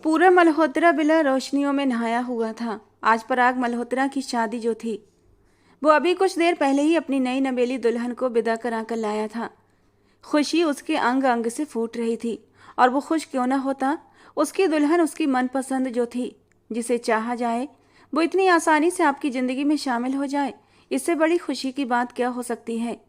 पूरा मल्होत्रा बिला रोशनियों में नहाया हुआ था। आज पराग मल्होत्रा की शादी जो थी, वो अभी कुछ देर पहले ही अपनी नई नवेली दुल्हन को विदा करा कर लाया था। खुशी उसके अंग अंग से फूट रही थी, और वो खुश क्यों न होता। उसकी दुल्हन उसकी मनपसंद जो थी, जिसे चाहा जाए, वो इतनी आसानी से आपकी ज़िंदगी में शामिल हो जाए, इससे बड़ी खुशी की बात क्या हो सकती है।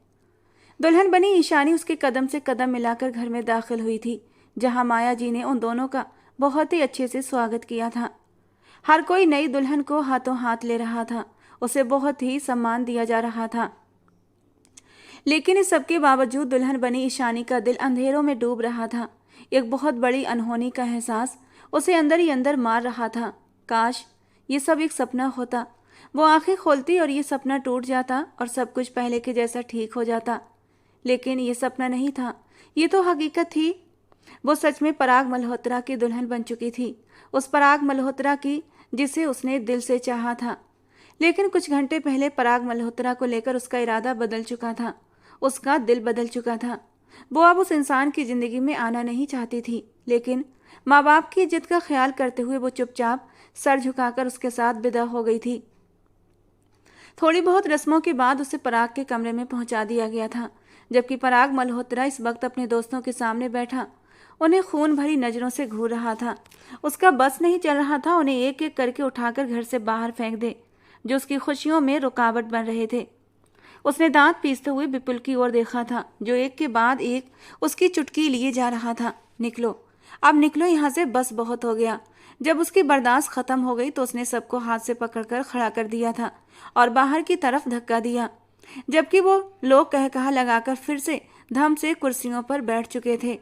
दुल्हन बनी ईशानी उसके कदम से कदम मिलाकर घर में दाखिल हुई थी, जहां माया जी ने उन दोनों का बहुत ही अच्छे से स्वागत किया था। हर कोई नई दुल्हन को हाथों हाथ ले रहा था, उसे बहुत ही सम्मान दिया जा रहा था। लेकिन इस सबके बावजूद दुल्हन बनी ईशानी का दिल अंधेरों में डूब रहा था। एक बहुत बड़ी अनहोनी का एहसास उसे अंदर ही अंदर मार रहा था। काश ये सब एक सपना होता। वो आंखें खोलती और ये सपना टूट जाता और सब कुछ पहले के जैसा ठीक हो जाता। लेकिन ये सपना नहीं था, ये तो हकीकत थी। वो सच में पराग मल्होत्रा की दुल्हन बन चुकी थी, उस पराग मल्होत्रा की जिसे उसने दिल से चाहा था। लेकिन कुछ घंटे पहले पराग मल्होत्रा को लेकर उसका इरादा बदल चुका था, उसका दिल बदल चुका था। वो अब उस इंसान की जिंदगी में आना नहीं चाहती थी। लेकिन माँ बाप की इज्जत का ख्याल करते हुए वो चुपचाप सर झुकाकर उसके साथ विदा हो गई थी। थोड़ी बहुत रस्मों के बाद उसे पराग के कमरे में पहुंचा दिया गया था, जबकि पराग मल्होत्रा इस वक्त अपने दोस्तों के सामने बैठा उन्हें खून भरी नजरों से घूर रहा था। उसका बस नहीं चल रहा था उन्हें एक एक करके उठाकर घर से बाहर फेंक दे, जो उसकी खुशियों में रुकावट बन रहे थे। उसने दांत पीसते हुए विपुल की ओर देखा था, जो एक के बाद एक उसकी चुटकी लिए जा रहा था। निकलो, अब निकलो यहाँ से, बस बहुत हो गया। जब उसकी बर्दाश्त खत्म हो गई तो उसने सबको हाथ से पकड़कर खड़ा कर दिया था और बाहर की तरफ धक्का दिया, जबकि वो लोग कह कहा लगाकर फिर से धम से कुर्सियों पर बैठ चुके थे।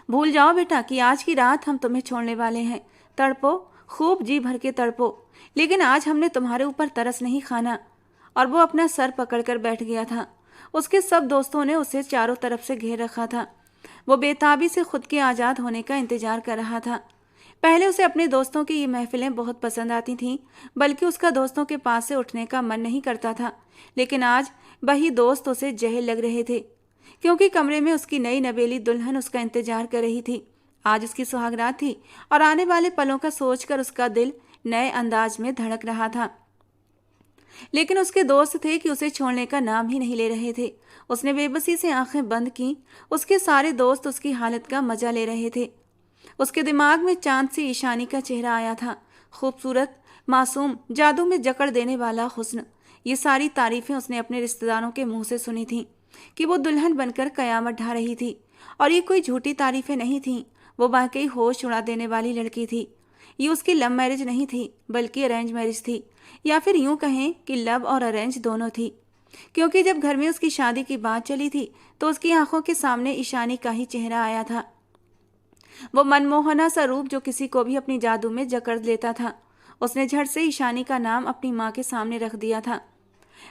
भूल जाओ बेटा कि आज की रात हम तुम्हें छोड़ने वाले हैं। तड़पो, खूब जी भर के तड़पो, लेकिन आज हमने तुम्हारे ऊपर तरस नहीं खाना। और वो अपना सर पकड़कर बैठ गया था। उसके सब दोस्तों ने उसे चारों तरफ से घेर रखा था। वो बेताबी से खुद के आज़ाद होने का इंतजार कर रहा था। पहले उसे अपने दोस्तों की ये महफिलें बहुत पसंद आती थीं, बल्कि उसका दोस्तों के पास से उठने का मन नहीं करता था। लेकिन आज वही दोस्त उसे जहर लग रहे थे, क्योंकि कमरे में उसकी नई नवेली दुल्हन उसका इंतजार कर रही थी। आज उसकी सुहागरात थी और आने वाले पलों का सोचकर उसका दिल नए अंदाज में धड़क रहा था। लेकिन उसके दोस्त थे कि उसे छोड़ने का नाम ही नहीं ले रहे थे। उसने बेबसी से आंखें बंद की। उसके सारे दोस्त उसकी हालत का मजा ले रहे थे। उसके दिमाग में चांद सी ईशानी का चेहरा आया था। खूबसूरत, मासूम, जादू में जकड़ देने वाला हुस्न। ये सारी तारीफें उसने अपने रिश्तेदारों के मुंह से सुनी थीं कि वो दुल्हन बनकर कयामत ढा रही थी। और ये कोई झूठी तारीफें नहीं थीं, वो वाकई होश उड़ा देने वाली लड़की थी। ये उसकी लव मैरिज नहीं थी, बल्कि अरेंज मैरिज थी, या फिर यूं कहें कि लव और अरेंज दोनों थी। क्योंकि जब घर में उसकी शादी की बात चली थी तो उसकी आंखों के सामने ईशानी का ही चेहरा आया था। वो मनमोहना सा रूप जो किसी को भी अपनी जादू में जकड़ लेता था। उसने झट से ईशानी का नाम अपनी माँ के सामने रख दिया था।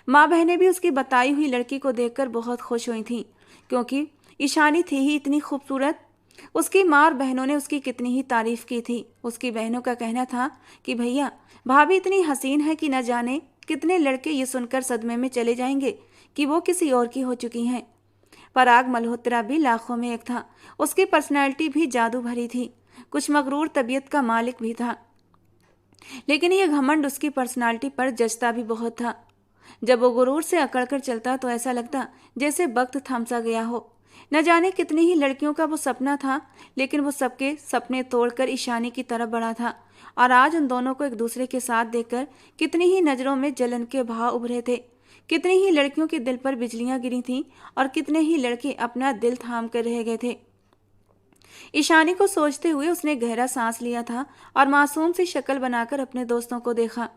माँ बहनें भी उसकी बताई हुई लड़की को देखकर बहुत खुश हुई थीं, क्योंकि ईशानी थी ही इतनी खूबसूरत। उसकी माँ और बहनों ने उसकी कितनी ही तारीफ की थी। उसकी बहनों का कहना था कि भैया, भाभी इतनी हसीन है कि न जाने कितने लड़के ये सुनकर सदमे में चले जाएंगे कि वो किसी और की हो चुकी हैं। पराग मल्होत्रा भी लाखों में एक था। उसकी पर्सनैलिटी भी जादू भरी थी, कुछ मगरूर तबीयत का मालिक भी था। लेकिन यह घमंड उसकी पर्सनैलिटी पर जचता भी बहुत था। जब वो गुरूर से अकड़कर चलता तो ऐसा लगता जैसे वक्त थम सा गया हो। न जाने कितनी ही लड़कियों का वो सपना था, लेकिन वो सबके सपने तोड़कर ईशानी की तरफ बढ़ा था। और आज उन दोनों को एक दूसरे के साथ देखकर कितनी ही नज़रों में जलन के भाव उभरे थे। कितनी ही लड़कियों के दिल पर बिजलियां गिरी थीं और कितने ही लड़के अपना दिल थाम कर रह गए थे। ईशानी को सोचते हुए उसने गहरा सांस लिया था और मासूम सी शक्ल बनाकर अपने दोस्तों को देखा।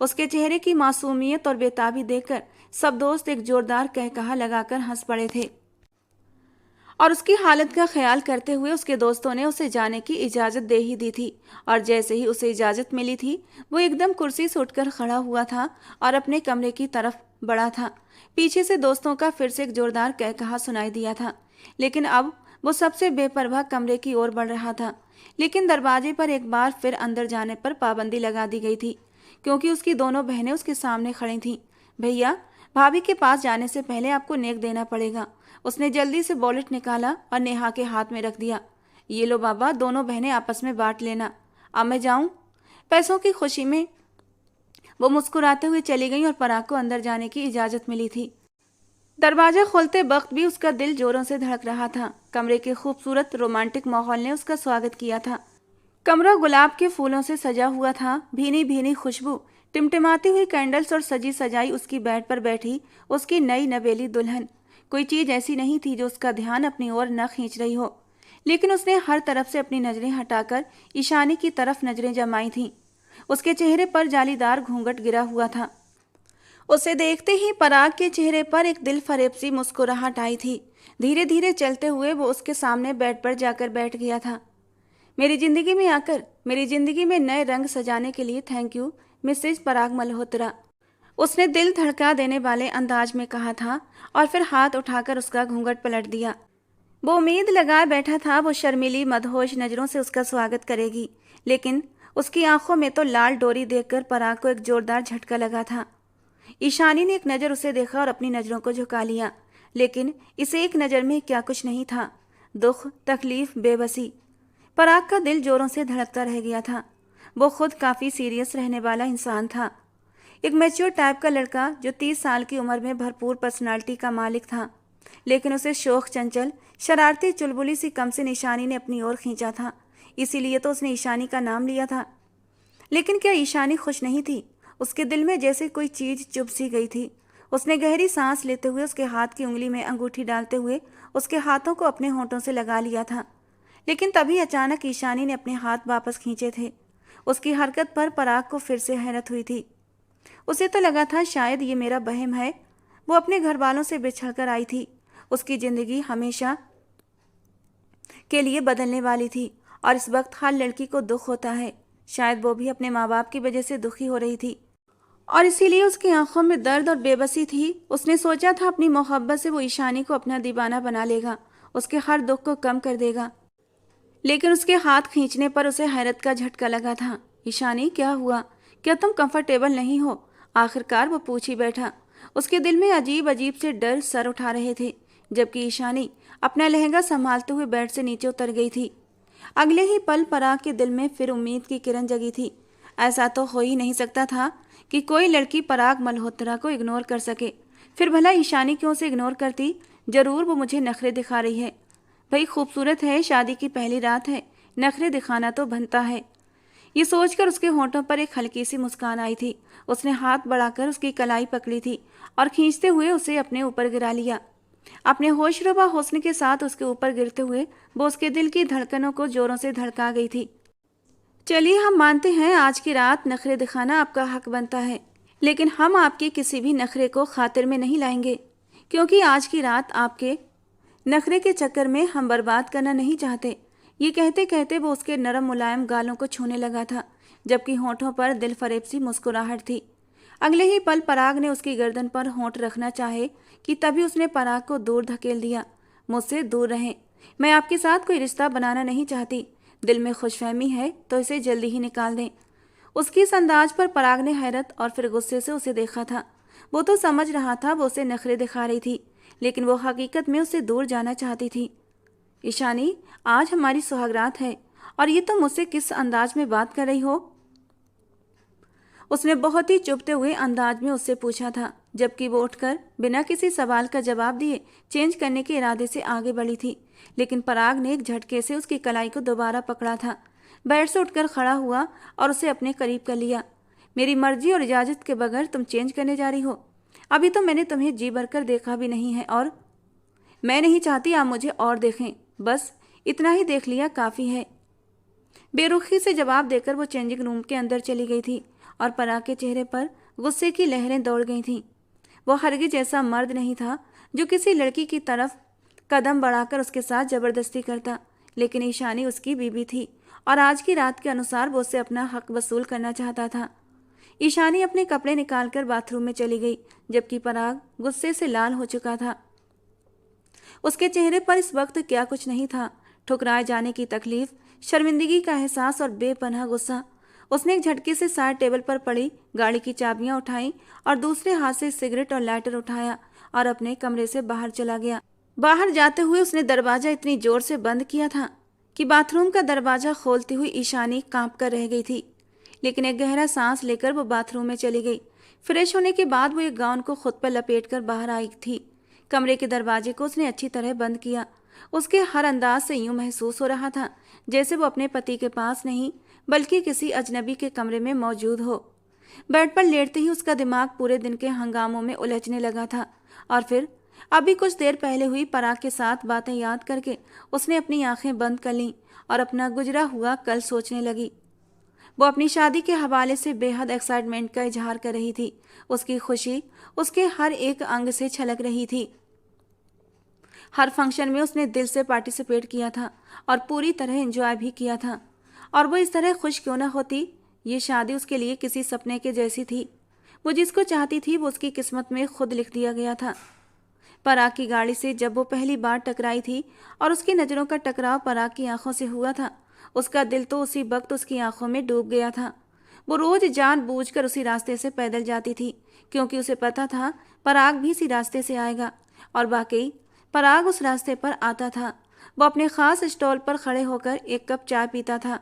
उसके चेहरे की मासूमियत और बेताबी देखकर सब दोस्त एक जोरदार कहकहा लगाकर हंस पड़े थे। और उसकी हालत का ख्याल करते हुए उसके दोस्तों ने उसे जाने की इजाज़त दे ही दी थी। और जैसे ही उसे इजाज़त मिली थी, वो एकदम कुर्सी से उठकर खड़ा हुआ था और अपने कमरे की तरफ बढ़ा था। पीछे से दोस्तों का फिर से एक जोरदार कहकहा सुनाई दिया था, लेकिन अब वो सबसे बेपरवाह कमरे की ओर बढ़ रहा था। लेकिन दरवाजे पर एक बार फिर अंदर जाने पर पाबंदी लगा दी गई थी, क्योंकि उसकी दोनों बहनें उसके सामने खड़ी थीं। भैया, भाभी के पास जाने से पहले आपको नेक देना पड़ेगा। उसने जल्दी से वॉलेट निकाला और नेहा के हाथ में रख दिया। ये लो बाबा, दोनों बहनें आपस में बांट लेना। अब मैं जाऊं? पैसों की खुशी में वो मुस्कुराते हुए चली गई और पराग को अंदर जाने की इजाजत मिली थी। दरवाजा खोलते वक्त भी उसका दिल जोरों से धड़क रहा था। कमरे के खूबसूरत रोमांटिक माहौल ने उसका स्वागत किया था। कमरा गुलाब के फूलों से सजा हुआ था। भीनी भीनी खुशबू, टिमटिमाती हुई कैंडल्स और सजी सजाई उसकी बेड पर बैठी उसकी नई नवेली दुल्हन। कोई चीज ऐसी नहीं थी जो उसका ध्यान अपनी ओर न खींच रही हो, लेकिन उसने हर तरफ से अपनी नजरें हटाकर ईशानी की तरफ नजरें जमाई थीं। उसके चेहरे पर जालीदार घूंघट गिरा हुआ था। उसे देखते ही पराग के चेहरे पर एक दिल फरेब सी मुस्कुराहट आई थी। धीरे धीरे चलते हुए वो उसके सामने बेड पर जाकर बैठ गया था। मेरी जिंदगी में आकर मेरी जिंदगी में नए रंग सजाने के लिए थैंक यू मिसेज पराग मल्होत्रा, उसने दिल धड़का देने वाले अंदाज में कहा था और फिर हाथ उठाकर उसका घूंघट पलट दिया। वो उम्मीद लगाए बैठा था वो शर्मीली मदहोश नजरों से उसका स्वागत करेगी, लेकिन उसकी आंखों में तो लाल डोरी देखकर पराग को एक जोरदार झटका लगा था। ईशानी ने एक नज़र उसे देखा और अपनी नज़रों को झुका लिया, लेकिन इसे एक नज़र में क्या कुछ नहीं था, दुख, तकलीफ, बेबसी। पराग का दिल जोरों से धड़कता रह गया था। वो खुद काफ़ी सीरियस रहने वाला इंसान था, एक मैच्योर टाइप का लड़का जो 30 साल की उम्र में भरपूर पर्सनालिटी का मालिक था, लेकिन उसे शौक, चंचल, शरारती, चुलबुली सी कमसिन ईशानी ने अपनी ओर खींचा था। इसीलिए तो उसने ईशानी का नाम लिया था। लेकिन क्या ईशानी खुश नहीं थी? उसके दिल में जैसे कोई चीज चुभ सी गई थी। उसने गहरी सांस लेते हुए उसके हाथ की उंगली में अंगूठी डालते हुए उसके हाथों को अपने होंठों से लगा लिया था, लेकिन तभी अचानक ईशानी ने अपने हाथ वापस खींचे थे। उसकी हरकत पर पराग को फिर से हैरत हुई थी। उसे तो लगा था शायद ये मेरा बहम है। वो अपने घर वालों से बिछड़कर आई थी, उसकी जिंदगी हमेशा के लिए बदलने वाली थी, और इस वक्त हर लड़की को दुख होता है। शायद वो भी अपने माँ बाप की वजह से दुखी हो रही थी और इसीलिए उसकी आंखों में दर्द और बेबसी थी। उसने सोचा था अपनी मोहब्बत से वो ईशानी को अपना दीवाना बना लेगा, उसके हर दुख को कम कर देगा, लेकिन उसके हाथ खींचने पर उसे हैरत का झटका लगा था। ईशानी, क्या हुआ? क्या तुम कंफर्टेबल नहीं हो? आखिरकार वो पूछ ही बैठा। उसके दिल में अजीब अजीब से डर सर उठा रहे थे, जबकि ईशानी अपना लहंगा संभालते हुए बेड से नीचे उतर गई थी। अगले ही पल पराग के दिल में फिर उम्मीद की किरण जगी थी। ऐसा तो हो ही नहीं सकता था कि कोई लड़की पराग मल्होत्रा को इग्नोर कर सके। फिर भला ईशानी क्यों से इग्नोर करती? जरूर वो मुझे नखरे दिखा रही है। भाई खूबसूरत है, शादी की पहली रात है, नखरे दिखाना तो बनता है। ये सोचकर उसके होंठों पर एक हल्की सी मुस्कान आई थी। उसने हाथ बढ़ाकर उसकी कलाई पकड़ी थी और खींचते हुए उसे अपने ऊपर गिरा लिया। अपने होशरुबा हुस्न के साथ उसके ऊपर गिरते हुए वो उसके दिल की धड़कनों को जोरों से धड़का गई थी। चलिए, हम मानते हैं आज की रात नखरे दिखाना आपका हक बनता है, लेकिन हम आपके किसी भी नखरे को खातिर में नहीं लाएंगे, क्योंकि आज की रात आपके नखरे के चक्कर में हम बर्बाद करना नहीं चाहते। ये कहते कहते वो उसके नरम मुलायम गालों को छूने लगा था, जबकि होंठों पर दिल फरेब सी मुस्कुराहट थी। अगले ही पल पराग ने उसकी गर्दन पर होंठ रखना चाहे कि तभी उसने पराग को दूर धकेल दिया। मुझसे दूर रहें, मैं आपके साथ कोई रिश्ता बनाना नहीं चाहती। दिल में खुशफहमी है तो इसे जल्दी ही निकाल दें। उसकी इस अंदाज पर पराग ने हैरत और फिर गुस्से से उसे देखा था। वो तो समझ रहा था वो उसे नखरे दिखा रही थी, लेकिन वो हकीकत में उससे दूर जाना चाहती थी। ईशानी, आज हमारी सुहागरात है और ये तुम मुझसे किस अंदाज में बात कर रही हो? उसने बहुत ही चुभते हुए अंदाज में उससे पूछा था, जबकि वो उठकर बिना किसी सवाल का जवाब दिए चेंज करने के इरादे से आगे बढ़ी थी। लेकिन पराग ने एक झटके से उसकी कलाई को दोबारा पकड़ा था। बेड से उठकर खड़ा हुआ और उसे अपने करीब कर लिया। मेरी मर्जी और इजाजत के बगैर तुम चेंज करने जा रही हो? अभी तो मैंने तुम्हें जी भरकर देखा भी नहीं है और मैं नहीं चाहती आप मुझे और देखें। बस इतना ही देख लिया काफ़ी है। बेरुखी से जवाब देकर वो चेंजिंग रूम के अंदर चली गई थी और पराग के चेहरे पर गुस्से की लहरें दौड़ गई थीं। वो हरगिज ऐसा मर्द नहीं था जो किसी लड़की की तरफ कदम बढ़ाकर उसके साथ जबरदस्ती करता, लेकिन ईशानी उसकी बीवी थी और आज की रात के अनुसार वो उससे अपना हक वसूल करना चाहता था। ईशानी अपने कपड़े निकालकर बाथरूम में चली गई, जबकि पराग गुस्से से लाल हो चुका था। उसके चेहरे पर इस वक्त क्या कुछ नहीं था, ठुकराए जाने की तकलीफ, शर्मिंदगी का एहसास और बेपनाह गुस्सा। उसने एक झटके से साइड टेबल पर पड़ी गाड़ी की चाबियां उठाई और दूसरे हाथ से सिगरेट और लाइटर उठाया और अपने कमरे से बाहर चला गया। बाहर जाते हुए उसने दरवाजा इतनी जोर से बंद किया था कि बाथरूम का दरवाज़ा खोलती हुई ईशानी कांप कर रह गई थी। लेकिन एक गहरा सांस लेकर वो बाथरूम में चली गई। फ्रेश होने के बाद वो एक गाउन को खुद पर लपेट कर बाहर आई थी। कमरे के दरवाजे को उसने अच्छी तरह बंद किया। उसके हर अंदाज से यूं महसूस हो रहा था जैसे वो अपने पति के पास नहीं बल्कि किसी अजनबी के कमरे में मौजूद हो। बेड पर लेटते ही उसका दिमाग पूरे दिन के हंगामों में उलझने लगा था और फिर अभी कुछ देर पहले हुई पराग के साथ बातें याद करके उसने अपनी आंखें बंद कर लीं और अपना गुजरा हुआ कल सोचने लगी। वो अपनी शादी के हवाले से बेहद एक्साइटमेंट का इजहार कर रही थी। उसकी खुशी उसके हर एक अंग से छलक रही थी। हर फंक्शन में उसने दिल से पार्टिसिपेट किया था और पूरी तरह एंजॉय भी किया था। और वो इस तरह खुश क्यों ना होती। ये शादी उसके लिए किसी सपने के जैसी थी। वो जिसको चाहती थी वो उसकी किस्मत में खुद लिख दिया गया था। पराग की गाड़ी से जब वो पहली बार टकराई थी और उसकी नज़रों का टकराव पराग की आंखों से हुआ था, उसका दिल तो उसी वक्त उसकी आंखों में डूब गया था। वो रोज जानबूझकर उसी रास्ते से पैदल जाती थी क्योंकि उसे पता था पराग भी इसी रास्ते से आएगा। और वाकई पराग उस रास्ते पर आता था। वो अपने खास स्टॉल पर खड़े होकर एक कप चाय पीता था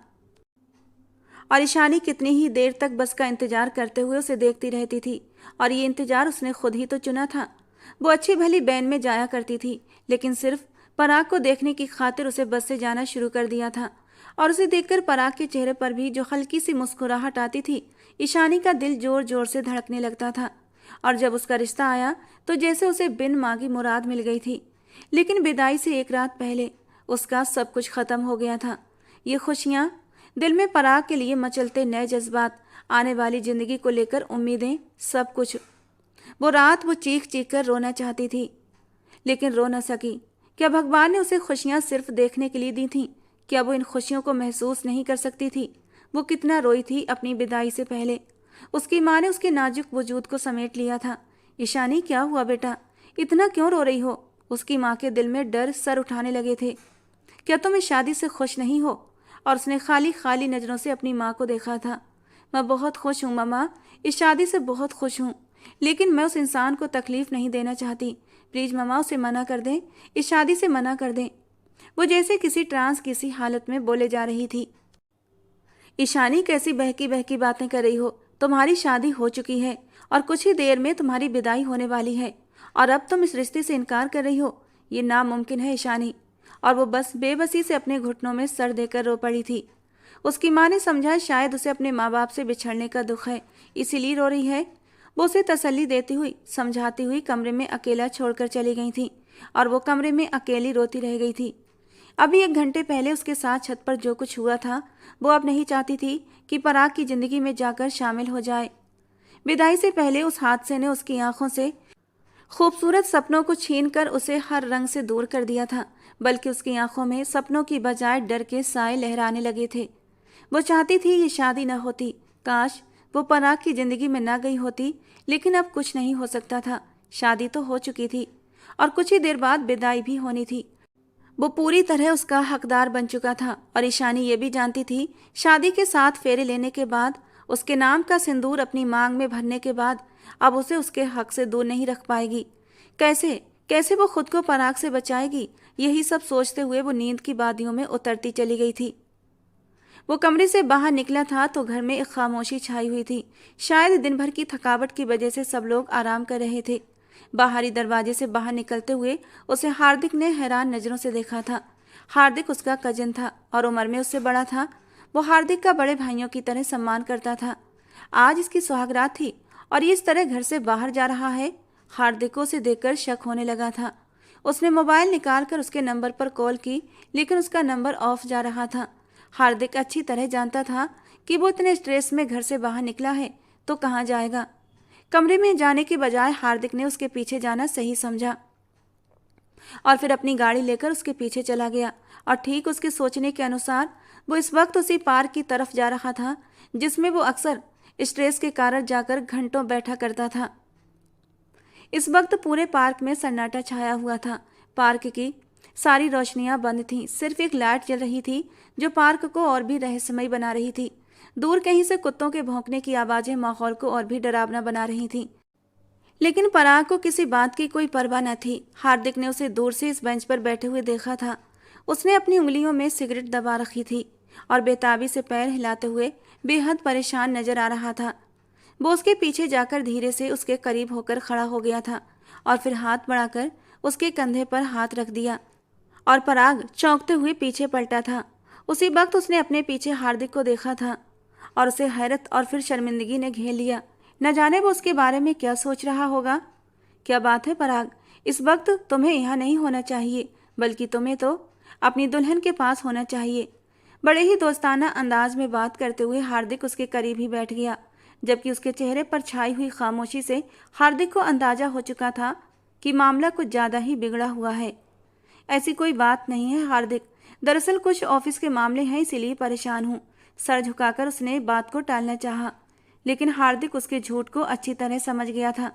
और ईशानी कितनी ही देर तक बस का इंतजार करते हुए उसे देखती रहती थी। और ये इंतजार उसने खुद ही तो चुना था। वो अच्छी भली बैन में जाया करती थी लेकिन सिर्फ पराग को देखने की खातिर उसे बस से जाना शुरू कर दिया था। और उसे देखकर पराग के चेहरे पर भी जो हल्की सी मुस्कुराहट आती थी, ईशानी का दिल जोर जोर से धड़कने लगता था। और जब उसका रिश्ता आया तो जैसे उसे बिन मांगी मुराद मिल गई थी। लेकिन विदाई से एक रात पहले उसका सब कुछ खत्म हो गया था। ये खुशियाँ, दिल में पराग के लिए मचलते नए जज्बात, आने वाली जिंदगी को लेकर उम्मीदें, सब कुछ। वो रात वो चीख चीख कर रोना चाहती थी लेकिन रो न सकी। क्या भगवान ने उसे खुशियाँ सिर्फ देखने के लिए दी थीं? क्या वो इन खुशियों को महसूस नहीं कर सकती थी? वो कितना रोई थी अपनी विदाई से पहले। उसकी माँ ने उसके नाजुक वजूद को समेट लिया था। ईशानी, क्या हुआ बेटा, इतना क्यों रो रही हो? उसकी माँ के दिल में डर सर उठाने लगे थे। क्या तुम इस शादी से खुश नहीं हो? और उसने खाली खाली नज़रों से अपनी माँ को देखा था। मैं बहुत खुश हूँ मम्मा, इस शादी से बहुत खुश हूँ, लेकिन मैं उस इंसान को तकलीफ नहीं देना चाहती। प्लीज़ मम्मा, उसे मना कर दें, इस शादी से मना कर दें। वो जैसे किसी ट्रांस किसी हालत में बोले जा रही थी। ईशानी, कैसी बहकी बहकी बातें कर रही हो? तुम्हारी शादी हो चुकी है और कुछ ही देर में तुम्हारी विदाई होने वाली है और अब तुम इस रिश्ते से इनकार कर रही हो? ये नामुमकिन है ईशानी। और वो बस बेबसी से अपने घुटनों में सर देकर रो पड़ी थी। उसकी माँ ने समझा शायद उसे अपने माँ बाप से बिछड़ने का दुख है, इसीलिए रो रही है। वो उसे तसल्ली देती हुई समझाती हुई कमरे में अकेला छोड़कर चली गई थी और वो कमरे में अकेली रोती रह गई थी। अभी 1 घंटे पहले उसके साथ छत पर जो कुछ हुआ था वो अब नहीं चाहती थी कि पराग की जिंदगी में जाकर शामिल हो जाए। विदाई से पहले उस हादसे ने उसकी आंखों से खूबसूरत सपनों को छीनकर उसे हर रंग से दूर कर दिया था, बल्कि उसकी आंखों में सपनों की बजाय डर के साए लहराने लगे थे। वो चाहती थी ये शादी न होती, काश वो पराग की जिंदगी में न गई होती, लेकिन अब कुछ नहीं हो सकता था। शादी तो हो चुकी थी और कुछ ही देर बाद विदाई भी होनी थी। वो पूरी तरह उसका हकदार बन चुका था और ईशानी ये भी जानती थी शादी के साथ फेरे लेने के बाद, उसके नाम का सिंदूर अपनी मांग में भरने के बाद अब उसे उसके हक से दूर नहीं रख पाएगी। कैसे कैसे वो खुद को पराग से बचाएगी? यही सब सोचते हुए वो नींद की वादियों में उतरती चली गई थी। वो कमरे से बाहर निकला था तो घर में एक खामोशी छाई हुई थी। शायद दिन भर की थकावट की वजह से सब लोग आराम कर रहे थे। बाहरी दरवाजे से बाहर निकलते हुए उसे हार्दिक ने हैरान नज़रों से देखा था। हार्दिक उसका कजिन था और उम्र में उससे बड़ा था। वो हार्दिक का बड़े भाइयों की तरह सम्मान करता था। आज इसकी सुहागरात थी और ये इस तरह घर से बाहर जा रहा है। हार्दिक को उसे देखकर शक होने लगा था। उसने मोबाइल निकालकर उसके नंबर पर कॉल की, लेकिन उसका नंबर ऑफ जा रहा था। हार्दिक अच्छी तरह जानता था कि वो इतने स्ट्रेस में घर से बाहर निकला है तो कहाँ जाएगा। कमरे में जाने के बजाय हार्दिक ने उसके पीछे जाना सही समझा और फिर अपनी गाड़ी लेकर उसके पीछे चला गया। और ठीक उसके सोचने के अनुसार वो इस वक्त उसी पार्क की तरफ जा रहा था जिसमें वो अक्सर स्ट्रेस के कारण जाकर घंटों बैठा करता था। इस वक्त पूरे पार्क में सन्नाटा छाया हुआ था। पार्क की सारी रोशनियां बंद थीं, सिर्फ एक लाइट जल रही थी जो पार्क को और भी रहस्यमय बना रही थी। दूर कहीं से कुत्तों के भौंकने की आवाज़ें माहौल को और भी डरावना बना रही थीं। लेकिन पराग को किसी बात की कोई परवाह न थी। हार्दिक ने उसे दूर से इस बेंच पर बैठे हुए देखा था। उसने अपनी उंगलियों में सिगरेट दबा रखी थी और बेताबी से पैर हिलाते हुए बेहद परेशान नजर आ रहा था। वो उसके पीछे जाकर धीरे से उसके करीब होकर खड़ा हो गया था और फिर हाथ बढ़ाकर उसके कंधे पर हाथ रख दिया और पराग चौंकते हुए पीछे पलटा था। उसी वक्त उसने अपने पीछे हार्दिक को देखा था और उसे हैरत और फिर शर्मिंदगी ने घेर लिया। न जाने वो उसके बारे में क्या सोच रहा होगा। क्या बात है पराग, इस वक्त तुम्हें यहाँ नहीं होना चाहिए, बल्कि तुम्हें तो अपनी दुल्हन के पास होना चाहिए। बड़े ही दोस्ताना अंदाज में बात करते हुए हार्दिक उसके करीब ही बैठ गया, जबकि उसके चेहरे पर छाई हुई खामोशी से हार्दिक को अंदाजा हो चुका था कि मामला कुछ ज़्यादा ही बिगड़ा हुआ है। ऐसी कोई बात नहीं है हार्दिक, दरअसल कुछ ऑफिस के मामले हैं, इसीलिए परेशान हूँ। सर झुकाकर उसने बात को टालना चाहा, लेकिन हार्दिक उसके झूठ को अच्छी तरह समझ गया था।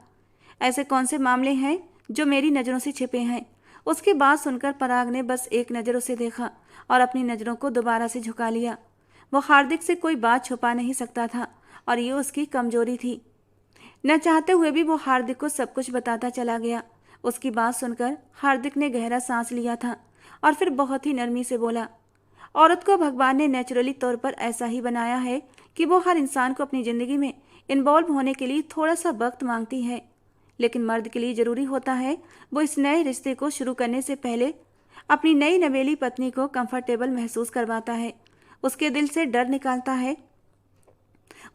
ऐसे कौन से मामले हैं जो मेरी नज़रों से छिपे हैं? उसकी बात सुनकर पराग ने बस एक नज़र उसे देखा और अपनी नज़रों को दोबारा से झुका लिया। वो हार्दिक से कोई बात छुपा नहीं सकता था और ये उसकी कमजोरी थी। न चाहते हुए भी वो हार्दिक को सब कुछ बताता चला गया। उसकी बात सुनकर हार्दिक ने गहरा सांस लिया था और फिर बहुत ही नरमी से बोला, औरत को भगवान ने नेचुरली तौर पर ऐसा ही बनाया है कि वो हर इंसान को अपनी ज़िंदगी में इन्वॉल्व होने के लिए थोड़ा सा वक्त मांगती है, लेकिन मर्द के लिए ज़रूरी होता है वो इस नए रिश्ते को शुरू करने से पहले अपनी नई नवेली पत्नी को कंफर्टेबल महसूस करवाता है, उसके दिल से डर निकालता है,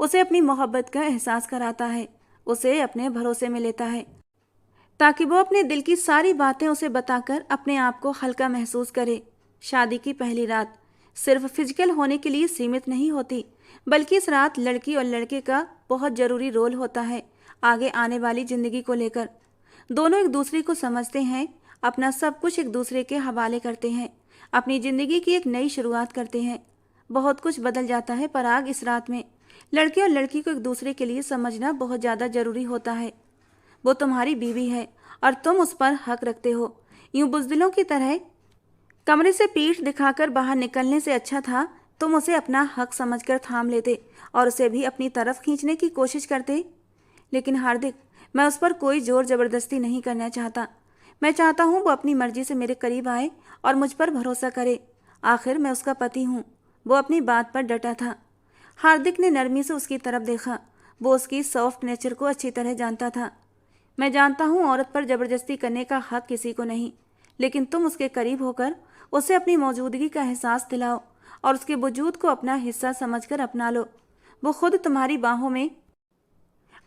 उसे अपनी मोहब्बत का एहसास कराता है, उसे अपने भरोसे में लेता है ताकि वो अपने दिल की सारी बातें उसे बताकर अपने आप को हल्का महसूस करे। शादी की पहली रात सिर्फ फिजिकल होने के लिए सीमित नहीं होती, बल्कि इस रात लड़की और लड़के का बहुत ज़रूरी रोल होता है आगे आने वाली ज़िंदगी को लेकर। दोनों एक दूसरे को समझते हैं, अपना सब कुछ एक दूसरे के हवाले करते हैं, अपनी ज़िंदगी की एक नई शुरुआत करते हैं। बहुत कुछ बदल जाता है पराग इस रात में। लड़के और लड़की को एक दूसरे के लिए समझना बहुत ज़्यादा ज़रूरी होता है। वो तुम्हारी बीवी है और तुम उस पर हक रखते हो। यूं बुज़दिलों की तरह कमरे से पीठ दिखाकर बाहर निकलने से अच्छा था तुम उसे अपना हक समझकर थाम लेते और उसे भी अपनी तरफ खींचने की कोशिश करते। लेकिन हार्दिक, मैं उस पर कोई जोर ज़बरदस्ती नहीं करना चाहता। मैं चाहता हूँ वो अपनी मर्जी से मेरे करीब आए और मुझ पर भरोसा करे। आखिर मैं उसका पति हूँ। वो अपनी बात पर डटा था। हार्दिक ने नरमी से उसकी तरफ देखा। वो उसकी सॉफ्ट नेचर को अच्छी तरह जानता था। मैं जानता हूँ औरत पर ज़बरदस्ती करने का हक किसी को नहीं, लेकिन तुम उसके करीब होकर उसे अपनी मौजूदगी का एहसास दिलाओ और उसके वजूद को अपना हिस्सा समझकर अपना लो। वो खुद तुम्हारी बाहों में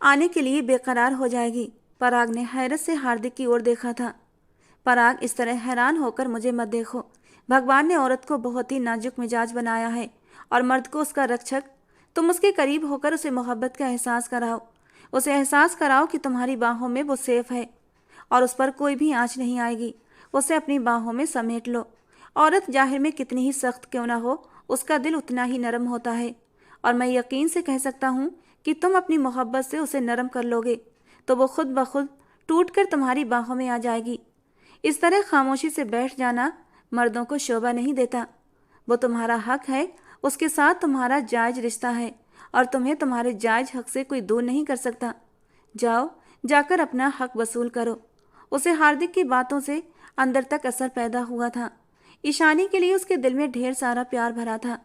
आने के लिए बेकरार हो जाएगी। पराग ने हैरत से हार्दिक की ओर देखा था। पराग, इस तरह हैरान होकर मुझे मत देखो। भगवान ने औरत को बहुत ही नाजुक मिजाज बनाया है और मर्द को उसका रक्षक। तुम उसके करीब होकर उसे मोहब्बत का एहसास कराओ। उसे एहसास कराओ कि तुम्हारी बाहों में वो सेफ है और उस पर कोई भी आँच नहीं आएगी। उसे अपनी बाहों में समेट लो। औरत जाहिर में कितनी ही सख्त क्यों ना हो, उसका दिल उतना ही नरम होता है और मैं यकीन से कह सकता हूँ कि तुम अपनी मोहब्बत से उसे नरम कर लोगे तो वो खुद ब खुद टूट कर तुम्हारी बाहों में आ जाएगी। इस तरह खामोशी से बैठ जाना मर्दों को शोभा नहीं देता। वो तुम्हारा हक है, उसके साथ तुम्हारा जायज रिश्ता है और तुम्हें तुम्हारे जायज हक से कोई दूर नहीं कर सकता। जाओ, जाकर अपना हक वसूल करो। उसे हार्दिक की बातों से अंदर तक असर पैदा हुआ था। ईशानी के लिए उसके दिल में ढेर सारा प्यार भरा था।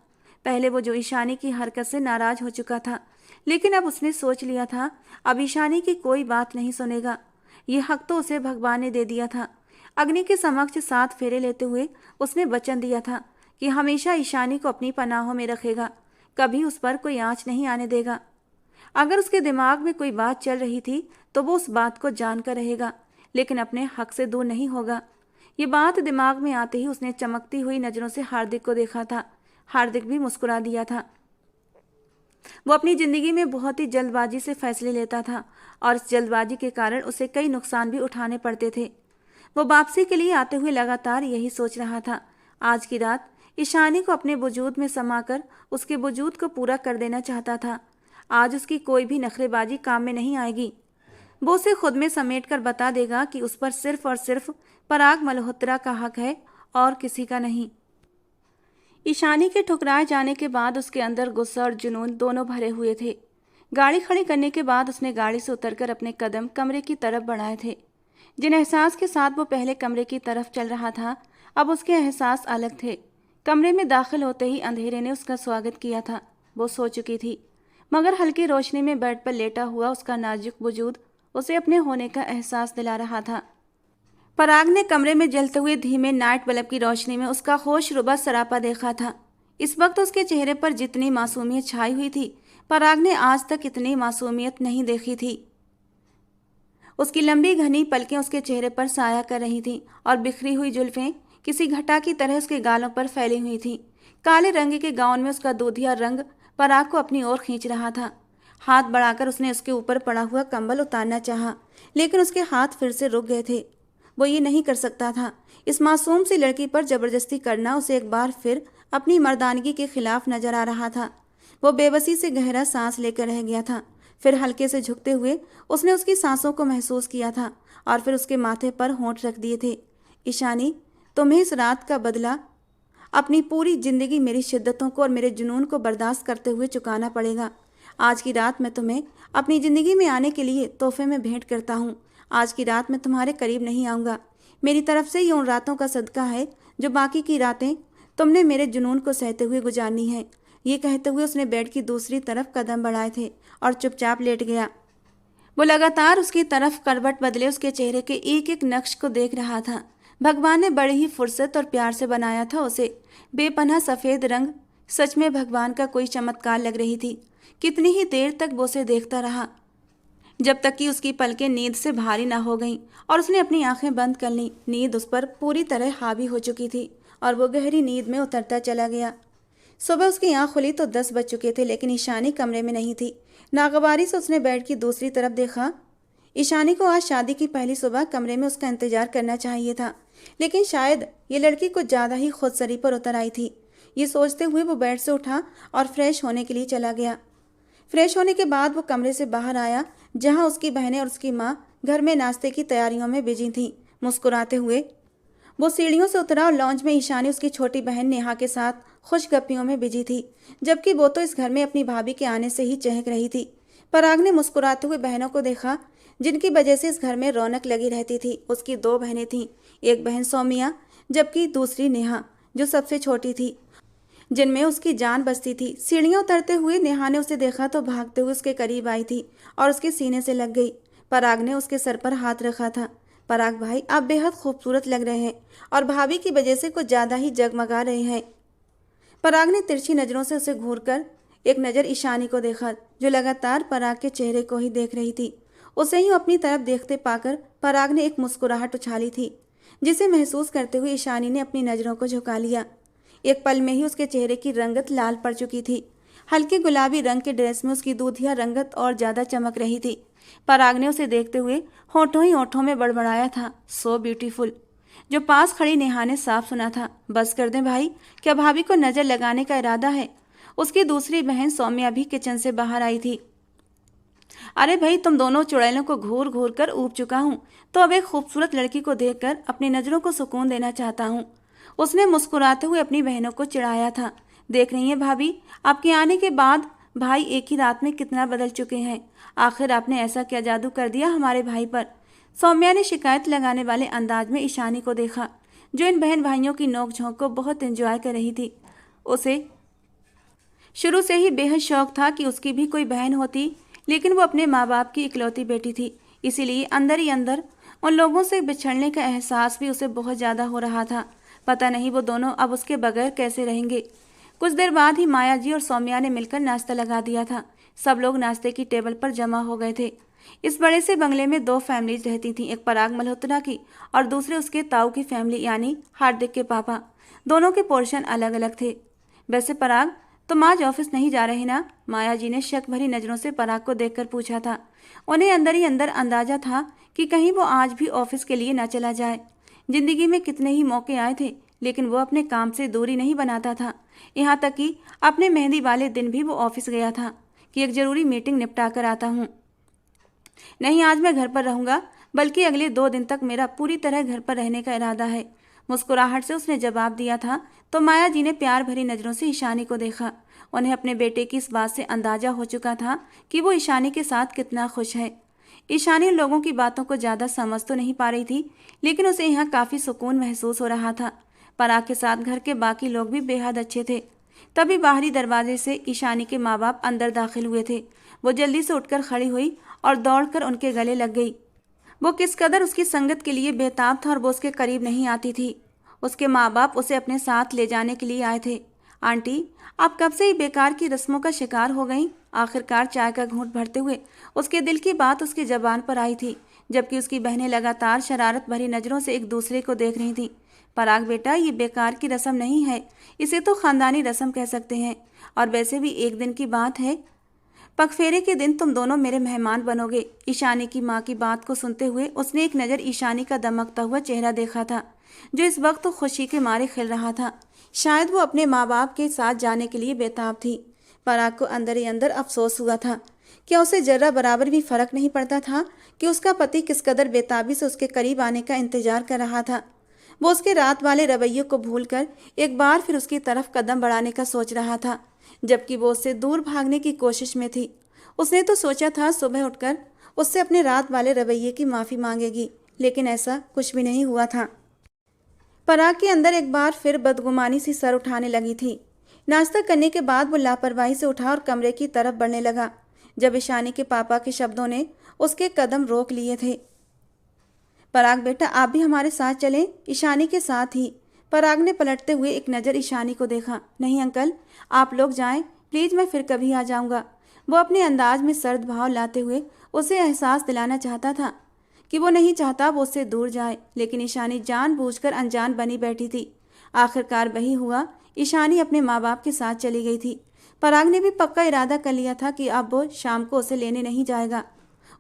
पहले वो जो ईशानी की हरकत से नाराज हो चुका था, लेकिन अब उसने सोच लिया था अब ईशानी की कोई बात नहीं सुनेगा। ये हक तो उसे भगवान ने दे दिया था। अग्नि के समक्ष 7 फेरे लेते हुए उसने वचन दिया था कि हमेशा ईशानी को अपनी पनाहों में रखेगा, कभी उस पर कोई आँच नहीं आने देगा। अगर उसके दिमाग में कोई बात चल रही थी तो वो उस बात को जानकर रहेगा, लेकिन अपने हक से दूर नहीं होगा। ये बात दिमाग में आते ही उसने चमकती हुई नज़रों से हार्दिक को देखा था। हार्दिक भी मुस्कुरा दिया था। वो अपनी ज़िंदगी में बहुत ही जल्दबाजी से फैसले लेता था और इस जल्दबाजी के कारण उसे कई नुकसान भी उठाने पड़ते थे। वो वापसी के लिए आते हुए लगातार यही सोच रहा था। आज की रात ईशानी को अपने वजूद में समाकर उसके वजूद को पूरा कर देना चाहता था। आज उसकी कोई भी नखरेबाजी काम में नहीं आएगी। वो उसे खुद में समेट कर बता देगा कि उस पर सिर्फ और सिर्फ पराग मल्होत्रा का हक है और किसी का नहीं। ईशानी के ठुकराए जाने के बाद उसके अंदर गुस्सा और जुनून दोनों भरे हुए थे। गाड़ी खड़ी करने के बाद उसने गाड़ी से उतरकर अपने कदम कमरे की तरफ बढ़ाए थे। जिन एहसास के साथ वो पहले कमरे की तरफ चल रहा था, अब उसके एहसास अलग थे। कमरे में दाखिल होते ही अंधेरे ने उसका स्वागत किया था। वो सो चुकी थी, मगर हल्की रोशनी में बेड पर लेटा हुआ उसका नाजुक वजूद उसे अपने होने का एहसास दिला रहा था। पराग ने कमरे में जलते हुए धीमे नाइट बल्ब की रोशनी में उसका होशरुबा सरापा देखा था। इस वक्त उसके चेहरे पर जितनी मासूमियत छाई हुई थी, पराग ने आज तक इतनी मासूमियत नहीं देखी थी। उसकी लंबी घनी पलकें उसके चेहरे पर साया कर रही थीं और बिखरी हुई जुल्फें किसी घटा की तरह उसके गालों पर फैली हुई थीं। काले रंग के गाउन में उसका दूधिया रंग पराग को अपनी ओर खींच रहा था। हाथ बढ़ाकर उसने उसके ऊपर पड़ा हुआ कंबल उतारना चाहा, लेकिन उसके हाथ फिर से रुक गए थे। वो ये नहीं कर सकता था। इस मासूम सी लड़की पर जबरदस्ती करना उसे एक बार फिर अपनी मर्दानगी के खिलाफ नजर आ रहा था। वो बेबसी से गहरा सांस लेकर रह गया था। फिर हल्के से झुकते हुए उसने उसकी सांसों को महसूस किया था और फिर उसके माथे पर होंठ रख दिए थे। ईशानी, तुम्हें इस रात का बदला अपनी पूरी जिंदगी मेरी शिद्दतों को और मेरे जुनून को बर्दाश्त करते हुए चुकाना पड़ेगा। आज की रात मैं तुम्हें अपनी ज़िंदगी में आने के लिए तोहफे में भेंट करता हूँ। आज की रात मैं तुम्हारे करीब नहीं आऊँगा। मेरी तरफ से ये उन रातों का सदका है जो बाकी की रातें तुमने मेरे जुनून को सहते हुए गुजारनी है। ये कहते हुए उसने बेड की दूसरी तरफ कदम बढ़ाए थे और चुपचाप लेट गया। वो लगातार उसकी तरफ करवट बदले उसके चेहरे के एक एक नक्श को देख रहा था। भगवान ने बड़ी ही फुर्सत और प्यार से बनाया था उसे। बेपनाह सफ़ेद रंग सच में भगवान का कोई चमत्कार लग रही थी। कितनी ही देर तक वो उसे देखता रहा, जब तक कि उसकी पलकें नींद से भारी न हो गईं और उसने अपनी आंखें बंद कर लीं। नींद उस पर पूरी तरह हावी हो चुकी थी और वो गहरी नींद में उतरता चला गया। सुबह उसकी आंख खुली तो 10 बज चुके थे, लेकिन ईशानी कमरे में नहीं थी। नागवारी से उसने बेड की दूसरी तरफ देखा। ईशानी को आज शादी की पहली सुबह कमरे में उसका इंतजार करना चाहिए था, लेकिन शायद ये लड़की कुछ ज़्यादा ही खुदसरी पर उतर आई थी। ये सोचते हुए वो बेड से उठा और फ्रेश होने के लिए चला गया। फ्रेश होने के बाद वो कमरे से बाहर आया, जहां उसकी बहनें और उसकी माँ घर में नाश्ते की तैयारियों में बिजी थीं। मुस्कुराते हुए वो सीढ़ियों से उतरा और लॉन्ज में ईशानी उसकी छोटी बहन नेहा के साथ खुशगप्पियों में बिजी थी, जबकि वो तो इस घर में अपनी भाभी के आने से ही चहक रही थी। पराग ने मुस्कुराते हुए बहनों को देखा, जिनकी वजह से इस घर में रौनक लगी रहती थी। उसकी 2 बहनें थीं, एक बहन सौमिया जबकि दूसरी नेहा, जो सबसे छोटी थी, जिनमें उसकी जान बसती थी। सीढ़ियाँ उतरते हुए नेहा ने उसे देखा तो भागते हुए उसके करीब आई थी और उसके सीने से लग गई। पराग ने उसके सर पर हाथ रखा था। पराग भाई, आप बेहद खूबसूरत लग रहे हैं और भाभी की वजह से कुछ ज़्यादा ही जगमगा रहे हैं। पराग ने तिरछी नज़रों से उसे घूरकर एक नज़र ईशानी को देखा, जो लगातार पराग के चेहरे को ही देख रही थी। उसे ही अपनी तरफ देखते पाकर पराग ने एक मुस्कुराहट उछाली थी, जिसे महसूस करते हुए ईशानी ने अपनी नज़रों को झुका लिया। एक पल में ही उसके चेहरे की रंगत लाल पड़ चुकी थी। हल्के गुलाबी रंग के ड्रेस में उसकी दूधिया रंगत और ज़्यादा चमक रही थी। पराग ने उसे देखते हुए होठों ही होठों में बड़बड़ाया था, सो ब्यूटीफुल। जो पास खड़ी नेहा ने साफ सुना था। बस कर दें भाई, क्या भाभी को नज़र लगाने का इरादा है? उसकी दूसरी बहन सौम्या भी किचन से बाहर आई थी। अरे भाई, तुम दोनों चुड़ैलों को घूर घूर कर ऊब चुका हूँ, तो अब एक खूबसूरत लड़की को देखकर अपनी नज़रों को सुकून देना चाहता हूँ। उसने मुस्कुराते हुए अपनी बहनों को चिढ़ाया था। देख रही हैं भाभी, आपके आने के बाद भाई एक ही रात में कितना बदल चुके हैं। आखिर आपने ऐसा क्या जादू कर दिया हमारे भाई पर? सौम्या ने शिकायत लगाने वाले अंदाज में ईशानी को देखा, जो इन बहन भाइयों की नोकझोंक को बहुत एंजॉय कर रही थी। उसे शुरू से ही बेहद शौक था कि उसकी भी कोई बहन होती, लेकिन वो अपने माँ बाप की इकलौती बेटी थी, इसीलिए अंदर ही अंदर उन लोगों से बिछड़ने का एहसास भी उसे बहुत ज़्यादा हो रहा था। पता नहीं वो दोनों अब उसके बगैर कैसे रहेंगे। कुछ देर बाद ही माया जी और सौम्या ने मिलकर नाश्ता लगा दिया था। सब लोग नाश्ते की टेबल पर जमा हो गए थे। इस बड़े से बंगले में 2 फैमिलीज रहती थीं, एक पराग मल्होत्रा की और दूसरे उसके ताऊ की फैमिली, यानी हार्दिक के पापा। दोनों के पोर्शन अलग अलग थे। वैसे पराग, तुम आज ऑफिस नहीं जा रहे ना? माया जी ने शक भरी नज़रों से पराग को देखकर पूछा था। उन्हें अंदर ही अंदर अंदाजा था कि कहीं वो आज भी ऑफिस के लिए न चला जाए। जिंदगी में कितने ही मौके आए थे, लेकिन वो अपने काम से दूरी नहीं बनाता था। यहाँ तक कि अपने मेहंदी वाले दिन भी वो ऑफिस गया था कि एक ज़रूरी मीटिंग निपटा कर आता हूँ। नहीं, आज मैं घर पर रहूँगा, बल्कि अगले 2 दिन तक मेरा पूरी तरह घर पर रहने का इरादा है। मुस्कुराहट से उसने जवाब दिया था। तो माया जी ने प्यार भरी नज़रों से ईशानी को देखा। उन्हें अपने बेटे की इस बात से अंदाजा हो चुका था कि वो ईशानी के साथ कितना खुश है। ईशानी लोगों की बातों को ज़्यादा समझ तो नहीं पा रही थी, लेकिन उसे यहाँ काफ़ी सुकून महसूस हो रहा था। पराग के साथ घर के बाकी लोग भी बेहद अच्छे थे। तभी बाहरी दरवाजे से ईशानी के माँ बाप अंदर दाखिल हुए थे। वो जल्दी से उठकर खड़ी हुई और दौड़कर उनके गले लग गई। वो किस कदर उसकी संगत के लिए बेताब था और वो उसके करीब नहीं आती थी। उसके माँ बाप उसे अपने साथ ले जाने के लिए आए थे। आंटी, आप कब से ही बेकार की रस्मों का शिकार हो गईं? आखिरकार चाय का घूंट भरते हुए उसके दिल की बात उसकी जबान पर आई थी, जबकि उसकी बहनें लगातार शरारत भरी नज़रों से एक दूसरे को देख रही थीं। पराग बेटा, ये बेकार की रस्म नहीं है, इसे तो खानदानी रस्म कह सकते हैं। और वैसे भी एक दिन की बात है। पगफेरे के दिन तुम दोनों मेरे मेहमान बनोगे। ईशानी की माँ की बात को सुनते हुए उसने एक नज़र ईशानी का दमकता हुआ चेहरा देखा था, जो इस वक्त तो खुशी के मारे खिल रहा था। शायद वो अपने माँ बाप के साथ जाने के लिए बेताब थी। पराग को अंदर ही अंदर अफसोस हुआ था। क्या उसे जर्रा बराबर भी फर्क नहीं पड़ता था कि उसका पति किस कदर बेताबी से उसके करीब आने का इंतजार कर रहा था। वो उसके रात वाले रवैये को भूलकर एक बार फिर उसकी तरफ कदम बढ़ाने का सोच रहा था, जबकि वो उससे दूर भागने की कोशिश में थी। उसने तो सोचा था सुबह उठकर उससे अपने रात वाले रवैये की माफ़ी मांगेगी, लेकिन ऐसा कुछ भी नहीं हुआ था। पराग के अंदर एक बार फिर बदगुमानी सी सर उठाने लगी थी। नाश्ता करने के बाद वो लापरवाही से उठा और कमरे की तरफ बढ़ने लगा, जब ईशानी के पापा के शब्दों ने उसके कदम रोक लिए थे। पराग बेटा, आप भी हमारे साथ चलें। ईशानी के साथ ही पराग ने पलटते हुए एक नज़र ईशानी को देखा। नहीं अंकल, आप लोग जाएं प्लीज़, मैं फिर कभी आ जाऊंगा। वो अपने अंदाज में सर्द भाव लाते हुए उसे एहसास दिलाना चाहता था कि वो नहीं चाहता वो उससे दूर जाए, लेकिन ईशानी जानबूझकर अनजान बनी बैठी थी। आखिरकार वही हुआ, ईशानी अपने माँ बाप के साथ चली गई थी। पराग ने भी पक्का इरादा कर लिया था कि अब वो शाम को उसे लेने नहीं जाएगा।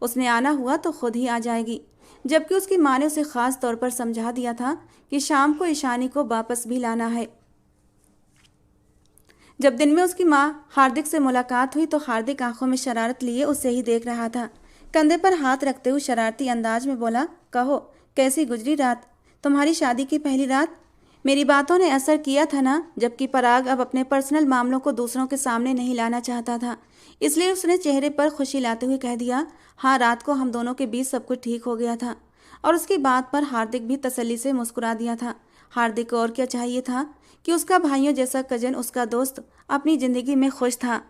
उसने आना हुआ तो खुद ही आ जाएगी, जबकि उसकी माँ ने उसे खास तौर पर समझा दिया था कि शाम को ईशानी को वापस भी लाना है। जब दिन में उसकी माँ हार्दिक से मुलाकात हुई तो हार्दिक आंखों में शरारत लिए उसे ही देख रहा था। कंधे पर हाथ रखते हुए शरारती अंदाज में बोला, कहो कैसी गुजरी रात, तुम्हारी शादी की पहली रात? मेरी बातों ने असर किया था ना? जबकि पराग अब अपने पर्सनल मामलों को दूसरों के सामने नहीं लाना चाहता था, इसलिए उसने चेहरे पर खुशी लाते हुए कह दिया, हाँ रात को हम दोनों के बीच सब कुछ ठीक हो गया था। और उसकी बात पर हार्दिक भी तसल्ली से मुस्कुरा दिया था। हार्दिक को और क्या चाहिए था कि उसका भाइयों जैसा कजन, उसका दोस्त अपनी ज़िंदगी में खुश था।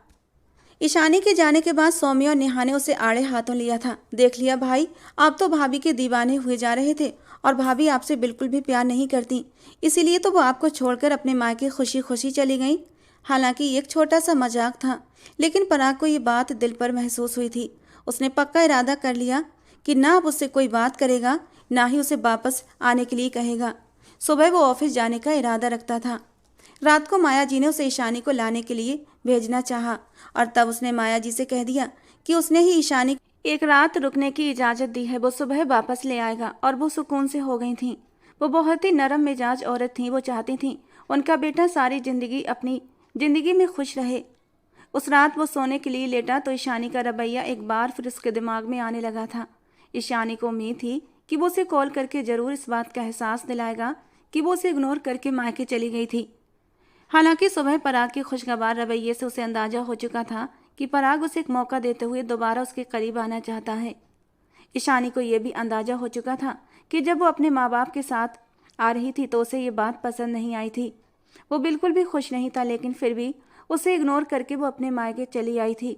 ईशानी के जाने के बाद सौम्या और नेहा ने उसे आड़े हाथों लिया था। देख लिया भाई, आप तो भाभी के दीवाने हुए जा रहे थे और भाभी आपसे बिल्कुल भी प्यार नहीं करती, इसीलिए तो वो आपको छोड़कर अपने मायके खुशी खुशी चली गई। हालांकि एक छोटा सा मजाक था, लेकिन पराग को ये बात दिल पर महसूस हुई थी। उसने पक्का इरादा कर लिया कि ना अब उससे कोई बात करेगा, ना ही उसे वापस आने के लिए कहेगा। सुबह वो ऑफिस जाने का इरादा रखता था। रात को माया जी ने उसे ईशानी को लाने के लिए भेजना चाहा और तब उसने माया जी से कह दिया कि उसने ही ईशानी एक रात रुकने की इजाज़त दी है, वो सुबह वापस ले आएगा। और वो सुकून से हो गई थीं। वो बहुत ही नरम मिजाज औरत थीं। वो चाहती थीं उनका बेटा सारी ज़िंदगी अपनी ज़िंदगी में खुश रहे। उस रात वो सोने के लिए लेटा तो ईशानी का रवैया एक बार फिर उसके दिमाग में आने लगा था। ईशानी को उम्मीद थी कि वो उसे कॉल करके ज़रूर इस बात का एहसास दिलाएगा कि वो उसे इग्नोर करके मायके चली गई थी। हालांकि सुबह पराग के खुशगवार रवैये से उसे अंदाजा हो चुका था कि पराग उसे एक मौका देते हुए दोबारा उसके करीब आना चाहता है। ईशानी को यह भी अंदाजा हो चुका था कि जब वो अपने माँ बाप के साथ आ रही थी तो उसे ये बात पसंद नहीं आई थी। वो बिल्कुल भी खुश नहीं था, लेकिन फिर भी उसे इग्नोर करके वो अपने मायके चली आई थी।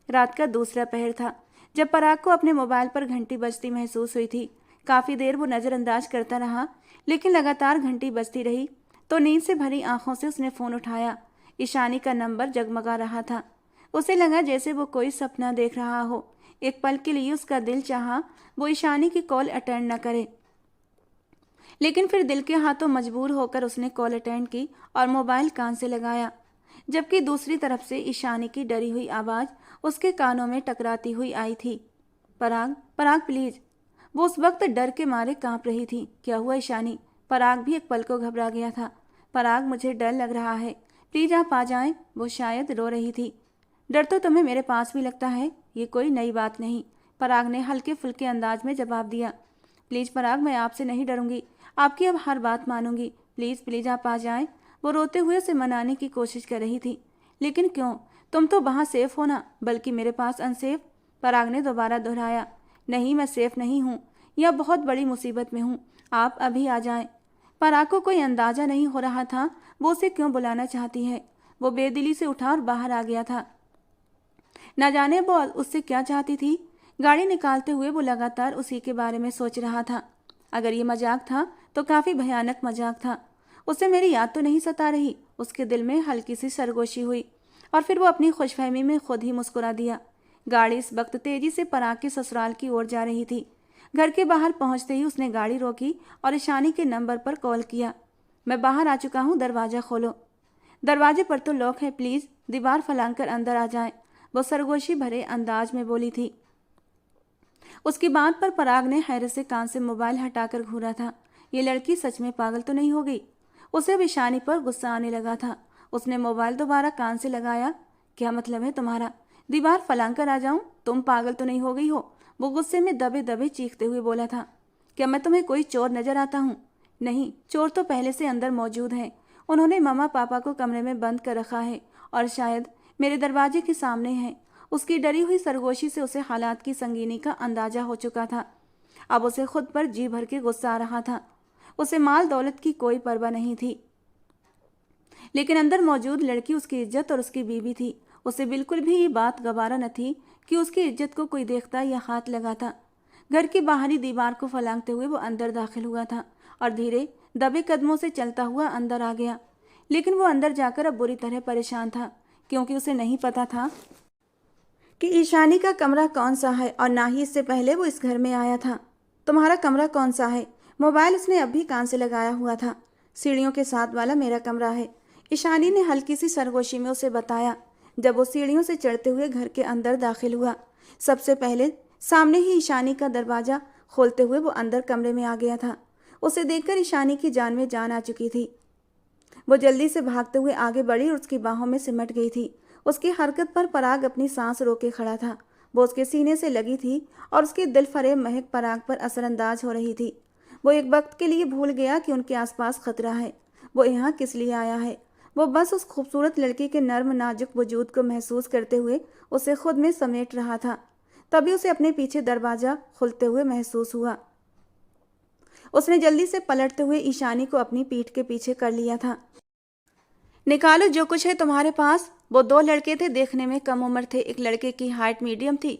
रात का दूसरा पहर था जब पराग को अपने मोबाइल पर घंटी बजती महसूस हुई थी। काफ़ी देर वो नज़रअंदाज करता रहा, लेकिन लगातार घंटी बजती रही तो नींद से भरी आंखों से उसने फ़ोन उठाया। ईशानी का नंबर जगमगा रहा था। उसे लगा जैसे वो कोई सपना देख रहा हो। एक पल के लिए उसका दिल चाहा वो ईशानी की कॉल अटेंड न करे, लेकिन फिर दिल के हाथों मजबूर होकर उसने कॉल अटेंड की और मोबाइल कान से लगाया, जबकि दूसरी तरफ से ईशानी की डरी हुई आवाज़ उसके कानों में टकराती हुई आई थी, पराग, पराग प्लीज़। वो उस वक्त डर के मारे कांप रही थी। क्या हुआ ईशानी? पराग भी एक पल को घबरा गया था। पराग, मुझे डर लग रहा है, प्लीज़ आप आ जाएं। वो शायद रो रही थी। डर तो तुम्हें मेरे पास भी लगता है, ये कोई नई बात नहीं, पराग ने हल्के फुल्के अंदाज में जवाब दिया। प्लीज़ पराग, मैं आपसे नहीं डरूंगी, आपकी अब हर बात मानूंगी, प्लीज़ प्लीज़ आप आ जाएं। वो रोते हुए उसे मनाने की कोशिश कर रही थी। लेकिन क्यों? तुम तो वहाँ सेफ हो ना, बल्कि मेरे पास अनसेफ, पराग ने दोबारा दोहराया। नहीं, मैं सेफ नहीं हूँ, यह बहुत बड़ी मुसीबत में हूँ, आप अभी आ जाएं। पराग को कोई अंदाजा नहीं हो रहा था वो उसे क्यों बुलाना चाहती है। वो बेदिली से उठा और बाहर आ गया था। न जाने वो उससे क्या चाहती थी। गाड़ी निकालते हुए वो लगातार उसी के बारे में सोच रहा था। अगर ये मजाक था तो काफी भयानक मजाक था। उसे मेरी याद तो नहीं सता रही। उसके दिल में हल्की सी सरगोशी हुई और फिर वो अपनी खुशफहमी में खुद ही मुस्कुरा दिया। गाड़ी इस वक्त तेजी से पराग के ससुराल की ओर जा रही थी। घर के बाहर पहुंचते ही उसने गाड़ी रोकी और ईशानी के नंबर पर कॉल किया। मैं बाहर आ चुका हूँ, दरवाजा खोलो। दरवाजे पर तो लॉक है, प्लीज दीवार फलांकर अंदर आ जाए, वो सरगोशी भरे अंदाज में बोली थी। उसकी बात पर पराग ने हैरत से कान से मोबाइल हटाकर घूरा था। ये लड़की सच में पागल तो नहीं हो गई। उसे अब ईशानी पर गुस्सा आने लगा था। उसने मोबाइल दोबारा कान से लगाया। क्या मतलब है तुम्हारा? दीवार फलांकर आ जाऊं? तुम पागल तो नहीं हो गई हो? वो गुस्से में दबे दबे चीखते हुए बोला था। क्या मैं तुम्हें कोई चोर नजर आता हूँ? नहीं, चोर तो पहले से अंदर मौजूद है। उन्होंने मम्मा पापा को कमरे में बंद कर रखा है और शायद मेरे दरवाजे के सामने है। उसकी डरी हुई सरगोशी से उसे हालात की संगीनी का अंदाजा हो चुका था। अब उसे खुद पर जी भर के गुस्सा आ रहा था। उसे माल दौलत की कोई परवाह नहीं थी, लेकिन अंदर मौजूद लड़की उसकी इज्जत और उसकी बीवी थी। उसे बिल्कुल भी ये बात गवारा न थी कि उसकी इज्जत को कोई देखता या हाथ लगाता। घर की बाहरी दीवार को फलांगते हुए वो अंदर दाखिल हुआ था और धीरे दबे कदमों से चलता हुआ अंदर आ गया। लेकिन वो अंदर जाकर अब बुरी तरह परेशान था, क्योंकि उसे नहीं पता था कि ईशानी का कमरा कौन सा है और ना ही इससे पहले वो इस घर में आया था। तुम्हारा कमरा कौन सा है? मोबाइल उसने अभी कान से लगाया हुआ था। सीढ़ियों के साथ वाला मेरा कमरा है, ईशानी ने हल्की सी सरगोशी में उसे बताया। जब वो सीढ़ियों से चढ़ते हुए घर के अंदर दाखिल हुआ, सबसे पहले सामने ही ईशानी का दरवाजा खोलते हुए वो अंदर कमरे में आ गया था। उसे देखकर ईशानी की जान में जान आ चुकी थी। वो जल्दी से भागते हुए आगे बढ़ी और उसकी बाहों में सिमट गई थी। उसकी हरकत पर पराग अपनी सांस रोके खड़ा था। वो उसके सीने से लगी थी और उसकी दिल फरेब महक पराग पर असरअंदाज हो रही थी। वो एक वक्त के लिए भूल गया कि उनके आसपास खतरा है। वो यहाँ किस लिए आया है? वो बस उस खूबसूरत लड़की के नर्म नाजुक वजूद को महसूस करते हुए उसे खुद में समेट रहा था। तभी उसे अपने पीछे दरवाजा खुलते हुए महसूस हुआ। उसने जल्दी से पलटते हुए ईशानी को अपनी पीठ के पीछे कर लिया था। निकालो जो कुछ है तुम्हारे पास। वो दो लड़के थे, देखने में कम उम्र थे। एक लड़के की हाइट मीडियम थी,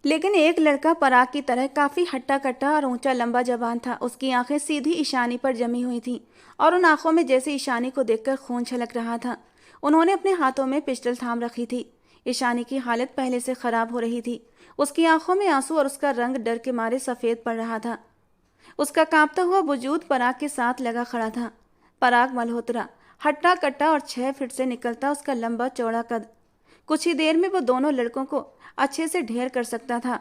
लेकिन एक लड़का पराग की तरह काफी हट्टा कट्टा और ऊंचा लंबा जवान था। उसकी आंखें सीधी ईशानी पर जमी हुई थीं और उन आंखों में जैसे ईशानी को देखकर खून छलक रहा था। उन्होंने अपने हाथों में पिस्टल थाम रखी थी। ईशानी की हालत पहले से खराब हो रही थी। उसकी आंखों में आंसू और उसका रंग डर के मारे सफेद पड़ रहा था। उसका कांपता हुआ वजूद पराग के साथ लगा खड़ा था। पराग मल्होत्रा, हट्टा कट्टा और 6 फीट से निकलता उसका लंबा चौड़ा कद। कुछ ही देर में वो दोनों लड़कों को अच्छे से ढेर कर सकता था,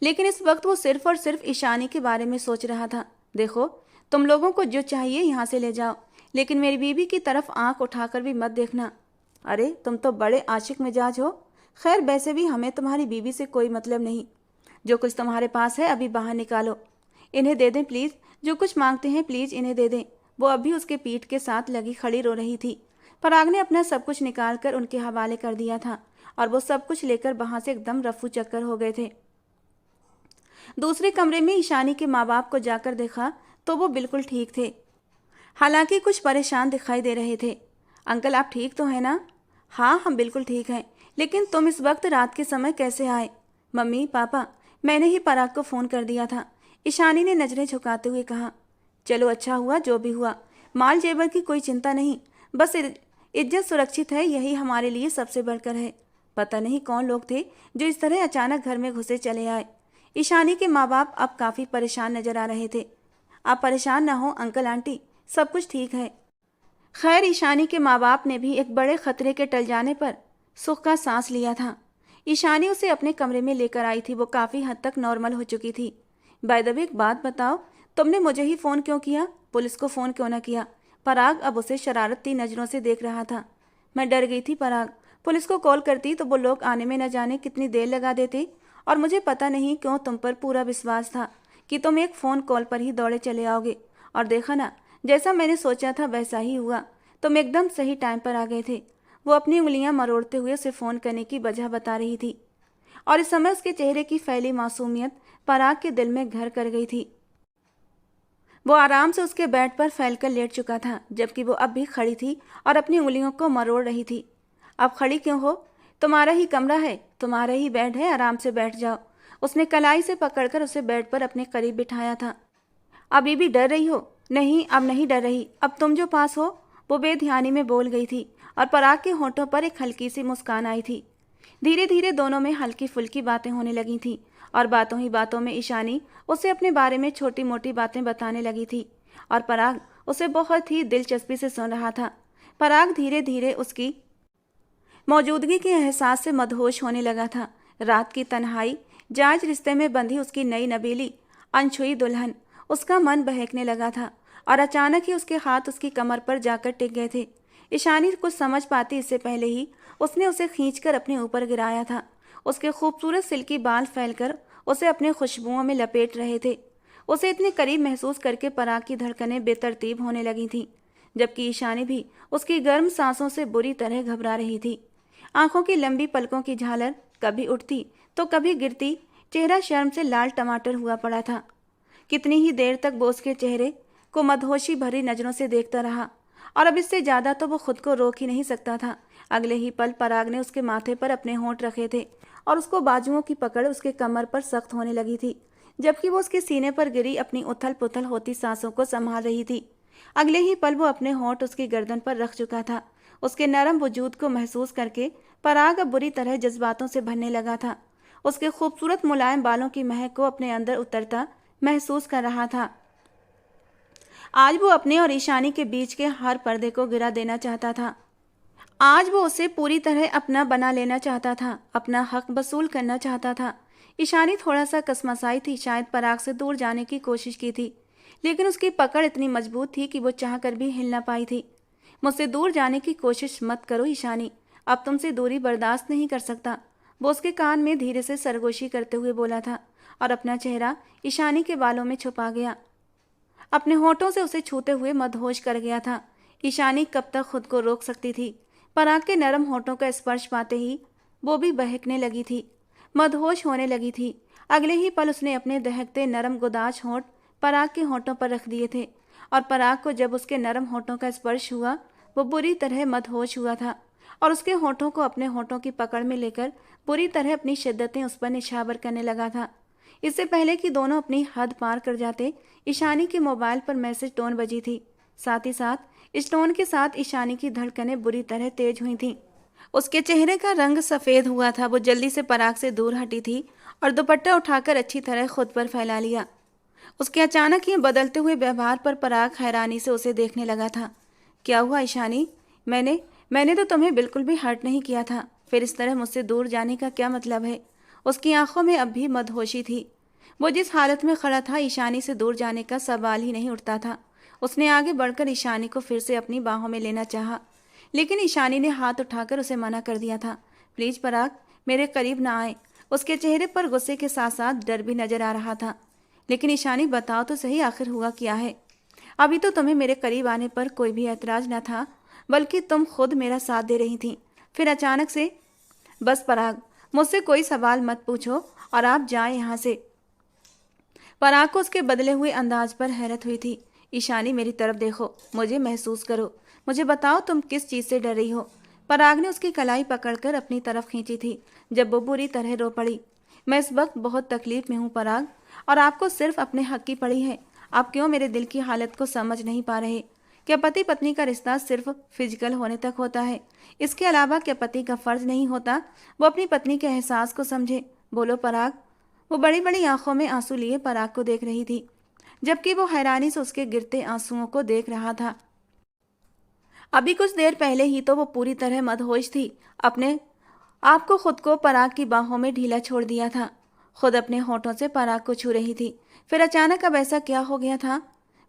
लेकिन इस वक्त वो सिर्फ और सिर्फ ईशानी के बारे में सोच रहा था। देखो, तुम लोगों को जो चाहिए यहाँ से ले जाओ, लेकिन मेरी बीवी की तरफ आंख उठाकर भी मत देखना। अरे तुम तो बड़े आशिक मिजाज हो। खैर, वैसे भी हमें तुम्हारी बीवी से कोई मतलब नहीं। जो कुछ तुम्हारे पास है अभी बाहर निकालो। इन्हें दे दें प्लीज। जो कुछ मांगते हैं प्लीज इन्हें दे दें। वो अभी उसके पीठ के साथ लगी खड़ी रो रही थी। पराग ने अपना सब कुछ निकाल कर उनके हवाले कर दिया था और वो सब कुछ लेकर वहां से एकदम रफू चक्कर हो गए थे। दूसरे कमरे में ईशानी के माँ बाप को जाकर देखा तो वो बिल्कुल ठीक थे, हालांकि कुछ परेशान दिखाई दे रहे थे। अंकल आप ठीक तो हैं ना? हाँ हम बिल्कुल ठीक हैं, लेकिन तुम इस वक्त रात के समय कैसे आए? मम्मी पापा, मैंने ही पराग को फ़ोन कर दिया था, ईशानी ने नजरें झुकाते हुए कहा। चलो अच्छा हुआ जो भी हुआ। माल जेवर की कोई चिंता नहीं, बस इज्जत सुरक्षित है, यही हमारे लिए सबसे बढ़कर है। पता नहीं कौन लोग थे जो इस तरह अचानक घर में घुसे चले आए। ईशानी के माँ बाप अब काफ़ी परेशान नजर आ रहे थे। आप परेशान ना हो अंकल आंटी, सब कुछ ठीक है। खैर, ईशानी के माँ बाप ने भी एक बड़े खतरे के टल जाने पर सुख का सांस लिया था। ईशानी उसे अपने कमरे में लेकर आई थी। वो काफ़ी हद तक नॉर्मल हो चुकी थी। बाय द वे एक बात बताओ, तुमने मुझे ही फ़ोन क्यों किया? पुलिस को फ़ोन क्यों ना किया? पराग अब उसे शरारती नज़रों से देख रहा था। मैं डर गई थी पराग। पुलिस को कॉल करती तो वो लोग आने में न जाने कितनी देर लगा देते, और मुझे पता नहीं क्यों तुम पर पूरा विश्वास था कि तुम एक फ़ोन कॉल पर ही दौड़े चले आओगे। और देखा ना, जैसा मैंने सोचा था वैसा ही हुआ। तुम एकदम सही टाइम पर आ गए थे। वो अपनी उंगलियां मरोड़ते हुए उसे फ़ोन करने की वजह बता रही थी, और इस समय उसके चेहरे की फैली मासूमियत पराग के दिल में घर कर गई थी। वो आराम से उसके बेड पर फैलकर लेट चुका था, जबकि वो अब भी खड़ी थी और अपनी उंगलियों को मरोड़ रही थी। अब खड़ी क्यों हो? तुम्हारा ही कमरा है, तुम्हारा ही बेड है, आराम से बैठ जाओ। उसने कलाई से पकड़कर उसे बेड पर अपने करीब बिठाया था। अभी भी डर रही हो? नहीं, अब नहीं डर रही, अब तुम जो पास हो, वो बेध्यानी में बोल गई थी और पराग के होंठों पर एक हल्की सी मुस्कान आई थी। धीरे धीरे दोनों में हल्की फुल्की बातें होने लगी थी और बातों ही बातों में ईशानी उसे अपने बारे में छोटी मोटी बातें बताने लगी थी और पराग उसे बहुत ही दिलचस्पी से सुन रहा था। पराग धीरे धीरे उसकी मौजूदगी के एहसास से मदहोश होने लगा था। रात की तन्हाई, जांच रिश्ते में बंधी उसकी नई नबीली अनछुई दुल्हन, उसका मन बहकने लगा था और अचानक ही उसके हाथ उसकी कमर पर जाकर टिक गए थे। ईशानी कुछ समझ पाती इससे पहले ही उसने उसे खींचकर अपने ऊपर गिराया था। उसके खूबसूरत सिल्की बाल फैलकर उसे अपने खुशबुओं में लपेट रहे थे। उसे इतने करीब महसूस करके पराग की धड़कनें बेतरतीब होने लगी थीं, जबकि ईशानी भी उसकी गर्म सांसों से बुरी तरह घबरा रही थी। आंखों की लंबी पलकों की झालर कभी उठती तो कभी गिरती, चेहरा शर्म से लाल टमाटर हुआ पड़ा था। कितनी ही देर तक वो उसके चेहरे को मदहोशी भरी नजरों से देखता रहा और अब इससे ज्यादा तो वो खुद को रोक ही नहीं सकता था। अगले ही पल पराग ने उसके माथे पर अपने होंठ रखे थे और उसको बाजुओं की पकड़ उसके कमर पर सख्त होने लगी थी, जबकि वो उसके सीने पर गिरी अपनी उथल पुथल होती सांसों को संभाल रही थी। अगले ही पल वो अपने होंठ उसकी गर्दन पर रख चुका था। उसके नरम वजूद को महसूस करके पराग अब बुरी तरह जज्बातों से भरने लगा था। उसके खूबसूरत मुलायम बालों की महक को अपने अंदर उतरता महसूस कर रहा था। आज वो अपने और ईशानी के बीच के हर पर्दे को गिरा देना चाहता था। आज वो उसे पूरी तरह अपना बना लेना चाहता था, अपना हक वसूल करना चाहता था। ईशानी थोड़ा सा कसमसाई थी, शायद पराग से दूर जाने की कोशिश की थी, लेकिन उसकी पकड़ इतनी मजबूत थी कि वो चाहकर भी हिल ना पाई थी। मुझसे दूर जाने की कोशिश मत करो ईशानी, अब तुमसे दूरी बर्दाश्त नहीं कर सकता, वो उसके कान में धीरे से सरगोशी करते हुए बोला था और अपना चेहरा ईशानी के बालों में छुपा गया। अपने होठों से उसे छूते हुए मदहोश कर गया था। ईशानी कब तक खुद को रोक सकती थी? पराग के नरम होठों का स्पर्श पाते ही वो भी बहकने लगी थी, मदहोश होने लगी थी। अगले ही पल उसने अपने दहकते नरम गुदाज होंठ पराग के होठों पर रख दिए थे और पराग को जब उसके नरम होठों का स्पर्श हुआ, वो बुरी तरह मदहोश हुआ था और उसके होठों को अपने होठों की पकड़ में लेकर बुरी तरह अपनी शिद्दतें उस पर निछावर करने लगा था। इससे पहले कि दोनों अपनी हद पार कर जाते, ईशानी के मोबाइल पर मैसेज टोन बजी थी। साथ ही साथ इस टोन के साथ ईशानी की धड़कनें बुरी तरह तेज हुई थीं। उसके चेहरे का रंग सफ़ेद हुआ था। वो जल्दी से पराग से दूर हटी थी और दुपट्टा उठाकर अच्छी तरह खुद पर फैला लिया। उसके अचानक ही बदलते हुए व्यवहार पर पराग हैरानी से उसे देखने लगा था। क्या हुआ ईशानी? मैंने मैंने तो तुम्हें बिल्कुल भी हर्ट नहीं किया था, फिर इस तरह मुझसे दूर जाने का क्या मतलब है? उसकी आंखों में अब भी मदहोशी थी। वो जिस हालत में खड़ा था, ईशानी से दूर जाने का सवाल ही नहीं उठता था। उसने आगे बढ़कर ईशानी को फिर से अपनी बाहों में लेना चाहा, लेकिन ईशानी ने हाथ उठाकर उसे मना कर दिया था। प्लीज पराग, मेरे करीब ना आए। उसके चेहरे पर गुस्से के साथ साथ डर भी नजर आ रहा था। लेकिन ईशानी, बताओ तो सही, आखिर हुआ क्या है? अभी तो तुम्हें मेरे करीब आने पर कोई भी ऐतराज न था, बल्कि तुम खुद मेरा साथ दे रही थी, फिर अचानक से। बस पराग, मुझसे कोई सवाल मत पूछो और आप जाएं यहाँ से। पराग को उसके बदले हुए अंदाज पर हैरत हुई थी। ईशानी, मेरी तरफ देखो, मुझे महसूस करो, मुझे बताओ तुम किस चीज़ से डर रही हो? पराग ने उसकी कलाई पकड़कर अपनी तरफ खींची थी जब वो बुरी तरह रो पड़ी। मैं इस वक्त बहुत तकलीफ में हूँ पराग, और आपको सिर्फ अपने हक की पड़ी है। आप क्यों मेरे दिल की हालत को समझ नहीं पा रहे? क्या पति पत्नी का रिश्ता सिर्फ फिजिकल होने तक होता है? इसके अलावा क्या पति का फर्ज नहीं होता वो अपनी पत्नी के एहसास को समझे? बोलो पराग। वो बड़ी बड़ी आंखों में आंसू लिए पराग को देख रही थी, जबकि वो हैरानी से उसके गिरते आंसुओं को देख रहा था। अभी कुछ देर पहले ही तो वो पूरी तरह मदहोश थी। अपने आप को खुद को पराग की बाहों में ढीला छोड़ दिया था, खुद अपने होठों से पराग को छू रही थी। फिर अचानक अब ऐसा क्या हो गया था?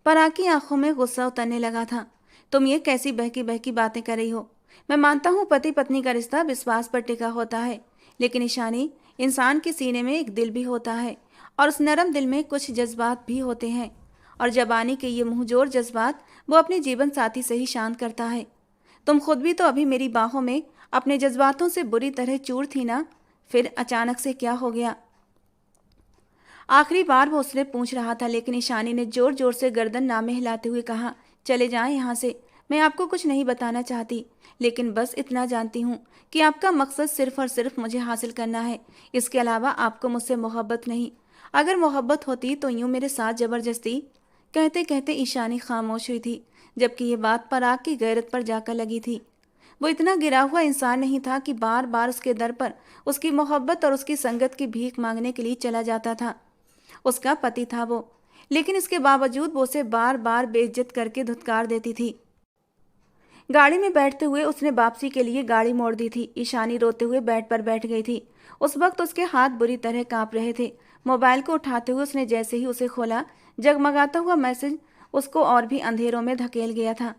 पराग की आंखों में गुस्सा उतरने लगा था। तुम ये कैसी बहकी बहकी बातें कर रही हो? मैं मानता हूँ पति पत्नी का रिश्ता विश्वास पर टिका होता है, लेकिन ईशानी, इंसान के सीने में एक दिल भी होता है और उस नरम दिल में कुछ जज्बात भी होते हैं, और जबानी के ये मुंहजोर जज्बात वो अपने जीवन साथी से ही शांत करता है। तुम खुद भी तो अभी मेरी बाहों में अपने जज्बातों से बुरी तरह चूर थी ना, फिर अचानक से क्या हो गया? आखिरी बार वो उसने पूछ रहा था, लेकिन ईशानी ने जोर जोर से गर्दन नामे हिलाते हुए कहा, चले जाएं यहाँ से। मैं आपको कुछ नहीं बताना चाहती, लेकिन बस इतना जानती हूँ कि आपका मकसद सिर्फ और सिर्फ मुझे हासिल करना है। इसके अलावा आपको मुझसे मोहब्बत नहीं। अगर मोहब्बत होती तो यूं मेरे साथ जबरदस्ती। कहते कहते ईशानी खामोश हुई थी, जबकि ये बात पराग की गैरत पर जाकर लगी थी। वो इतना गिरा हुआ इंसान नहीं था कि बार बार उसके दर पर उसकी मोहब्बत और उसकी संगत की भीख मांगने के लिए चला जाता था। उसका पति था वो, लेकिन इसके बावजूद वो उसे बार बार बेइज्जत करके धुतकार देती थी। गाड़ी में बैठते हुए उसने वापसी के लिए गाड़ी मोड़ दी थी। ईशानी रोते हुए बेड पर बैठ गई थी। उस वक्त उसके हाथ बुरी तरह कांप रहे थे। मोबाइल को उठाते हुए उसने जैसे ही उसे खोला, जगमगाता हुआ मैसेज उसको और भी अंधेरों में धकेल गया था।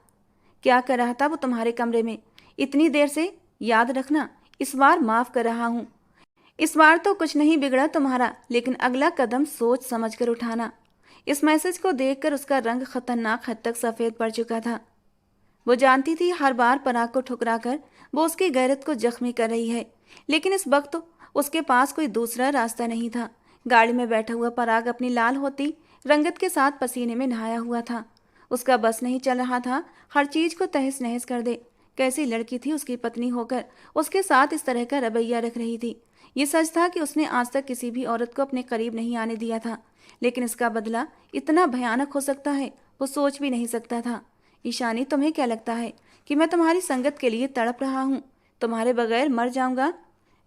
क्या कर रहा था वो तुम्हारे कमरे में इतनी देर से? याद रखना, इस बार माफ कर रहा हूँ। इस बार तो कुछ नहीं बिगड़ा तुम्हारा, लेकिन अगला कदम सोच समझ कर उठाना। इस मैसेज को देखकर उसका रंग खतरनाक हद तक सफेद पड़ चुका था। वो जानती थी हर बार पराग को ठुकराकर वो उसकी गैरत को जख्मी कर रही है, लेकिन इस वक्त उसके पास कोई दूसरा रास्ता नहीं था। गाड़ी में बैठा हुआ पराग अपनी लाल होती रंगत के साथ पसीने में नहाया हुआ था। उसका बस नहीं चल रहा था हर चीज को तहस नहस कर दे। कैसी लड़की थी उसकी पत्नी होकर उसके साथ इस तरह का रवैया रख रही थी। ये सच था कि उसने आज तक किसी भी औरत को अपने करीब नहीं आने दिया था, लेकिन इसका बदला इतना भयानक हो सकता है वो सोच भी नहीं सकता था। ईशानी, तुम्हें क्या लगता है कि मैं तुम्हारी संगत के लिए तड़प रहा हूँ? तुम्हारे बगैर मर जाऊंगा?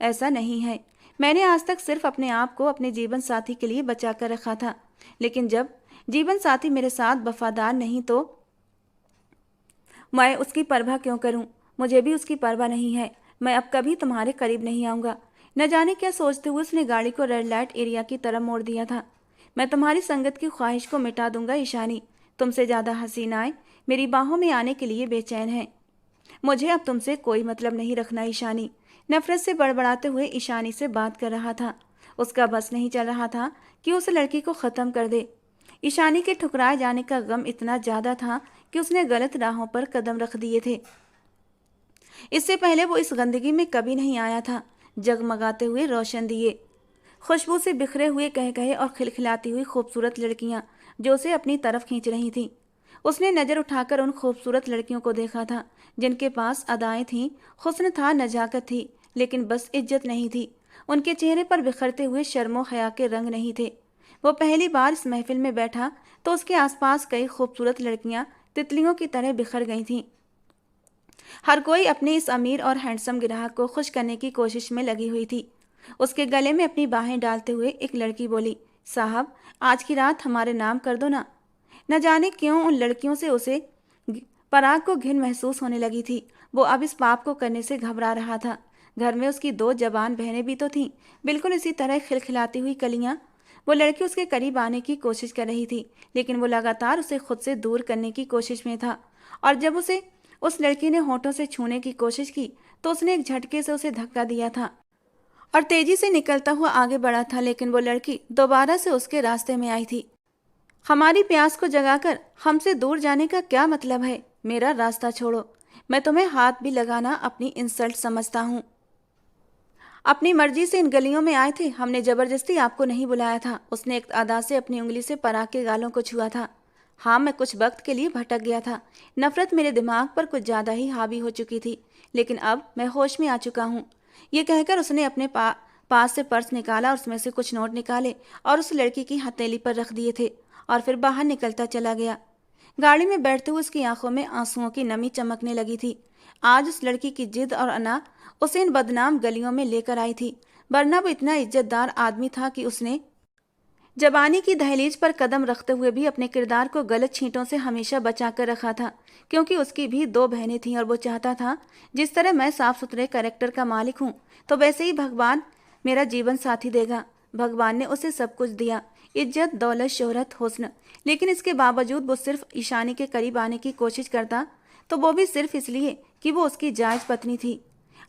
ऐसा नहीं है। मैंने आज तक सिर्फ अपने आप को अपने जीवन साथी के लिए बचा कर रखा था, लेकिन जब जीवन साथी मेरे साथ वफादार नहीं तो मैं उसकी परवाह क्यों करूं? मुझे भी उसकी परवाह नहीं है। मैं अब कभी तुम्हारे करीब नहीं आऊंगा। न जाने क्या सोचते हुए उसने गाड़ी को रेड लाइट एरिया की तरफ मोड़ दिया था। मैं तुम्हारी संगत की ख्वाहिश को मिटा दूंगा ईशानी। तुमसे ज्यादा हसीनाएं मेरी बाहों में आने के लिए बेचैन हैं। मुझे अब तुमसे कोई मतलब नहीं रखना ईशानी। नफरत से बड़बड़ाते हुए ईशानी से बात कर रहा था। उसका बस नहीं चल रहा था कि उस लड़की को खत्म कर दे। ईशानी के ठुकराए जाने का गम इतना ज्यादा था कि उसने गलत राहों पर कदम रख दिए थे। इससे पहले वो इस गंदगी में कभी नहीं आया था। जगमगाते हुए रोशन दिए, खुशबू से बिखरे हुए कह कहे और खिलखिलाती हुई खूबसूरत लड़कियां जो उसे अपनी तरफ खींच रही थीं। उसने नजर उठाकर उन खूबसूरत लड़कियों को देखा था जिनके पास अदाएं थीं, हुस्न था, नजाकत थी, लेकिन बस इज्जत नहीं थी। उनके चेहरे पर बिखरते हुए शर्मो हया के रंग नहीं थे। वो पहली बार इस महफिल में बैठा तो उसके आसपास कई खूबसूरत लड़कियां तितलियों की तरह बिखर गई थीं। हर कोई अपने इस अमीर और हैंडसम ग्राहक को खुश करने की कोशिश में लगी हुई थी। उसके गले में अपनी बाहें डालते हुए एक लड़की बोली, साहब, आज की रात हमारे नाम कर दो ना। न जाने क्यों उन लड़कियों से उसे पराग को घिन महसूस होने लगी थी। वो अब इस पाप को करने से घबरा रहा था। घर में उसकी दो जवान बहनें भी तो थीं, बिल्कुल इसी तरह खिलखिलाती हुई कलियां। वो लड़की उसके करीब आने की कोशिश कर रही थी, लेकिन वो लगातार उसे खुद से दूर करने की कोशिश में था। और जब उसे उस लड़की ने होठों से छूने की कोशिश की तो उसने एक झटके से उसे धक्का दिया था और तेजी से निकलता हुआ आगे बढ़ा था, लेकिन वो लड़की दोबारा से उसके रास्ते में आई थी। हमारी प्यास को जगाकर हमसे दूर जाने का क्या मतलब है? मेरा रास्ता छोड़ो। मैं तुम्हें हाथ भी लगाना अपनी इंसल्ट समझता हूँ। अपनी मर्जी से इन गलियों में आए थे, हमने जबरदस्ती आपको नहीं बुलाया था। उसने एक अदा से अपनी उंगली से पराग के गालों को छुआ था। हाँ, मैं कुछ वक्त के लिए भटक गया था। नफरत मेरे दिमाग पर कुछ ज्यादा ही हावी हो चुकी थी, लेकिन अब मैं होश में आ चुका हूँ। ये कहकर उसने अपने पास से पर्स निकाला और उसमें से कुछ नोट निकाले और उस लड़की की हथेली पर रख दिए थे और फिर बाहर निकलता चला गया। गाड़ी में बैठते हुए उसकी आंखों में आंसुओं की नमी चमकने लगी थी। आज उस लड़की की जिद और अना उसे इन बदनाम गलियों में लेकर आई थी, वरना वो इतना इज्जतदार आदमी था कि उसने जवानी की दहलीज पर कदम रखते हुए भी अपने किरदार को गलत छींटों से हमेशा बचा कर रखा था, क्योंकि उसकी भी दो बहनें थीं और वो चाहता था जिस तरह मैं साफ सुथरे कैरेक्टर का मालिक हूँ तो वैसे ही भगवान मेरा जीवन साथी देगा। भगवान ने उसे सब कुछ दिया, इज्जत, दौलत, शोहरत, हुस्न, लेकिन इसके बावजूद वो सिर्फ ईशानी के करीब आने की कोशिश करता तो वो भी सिर्फ इसलिए कि वो उसकी जायज पत्नी थी।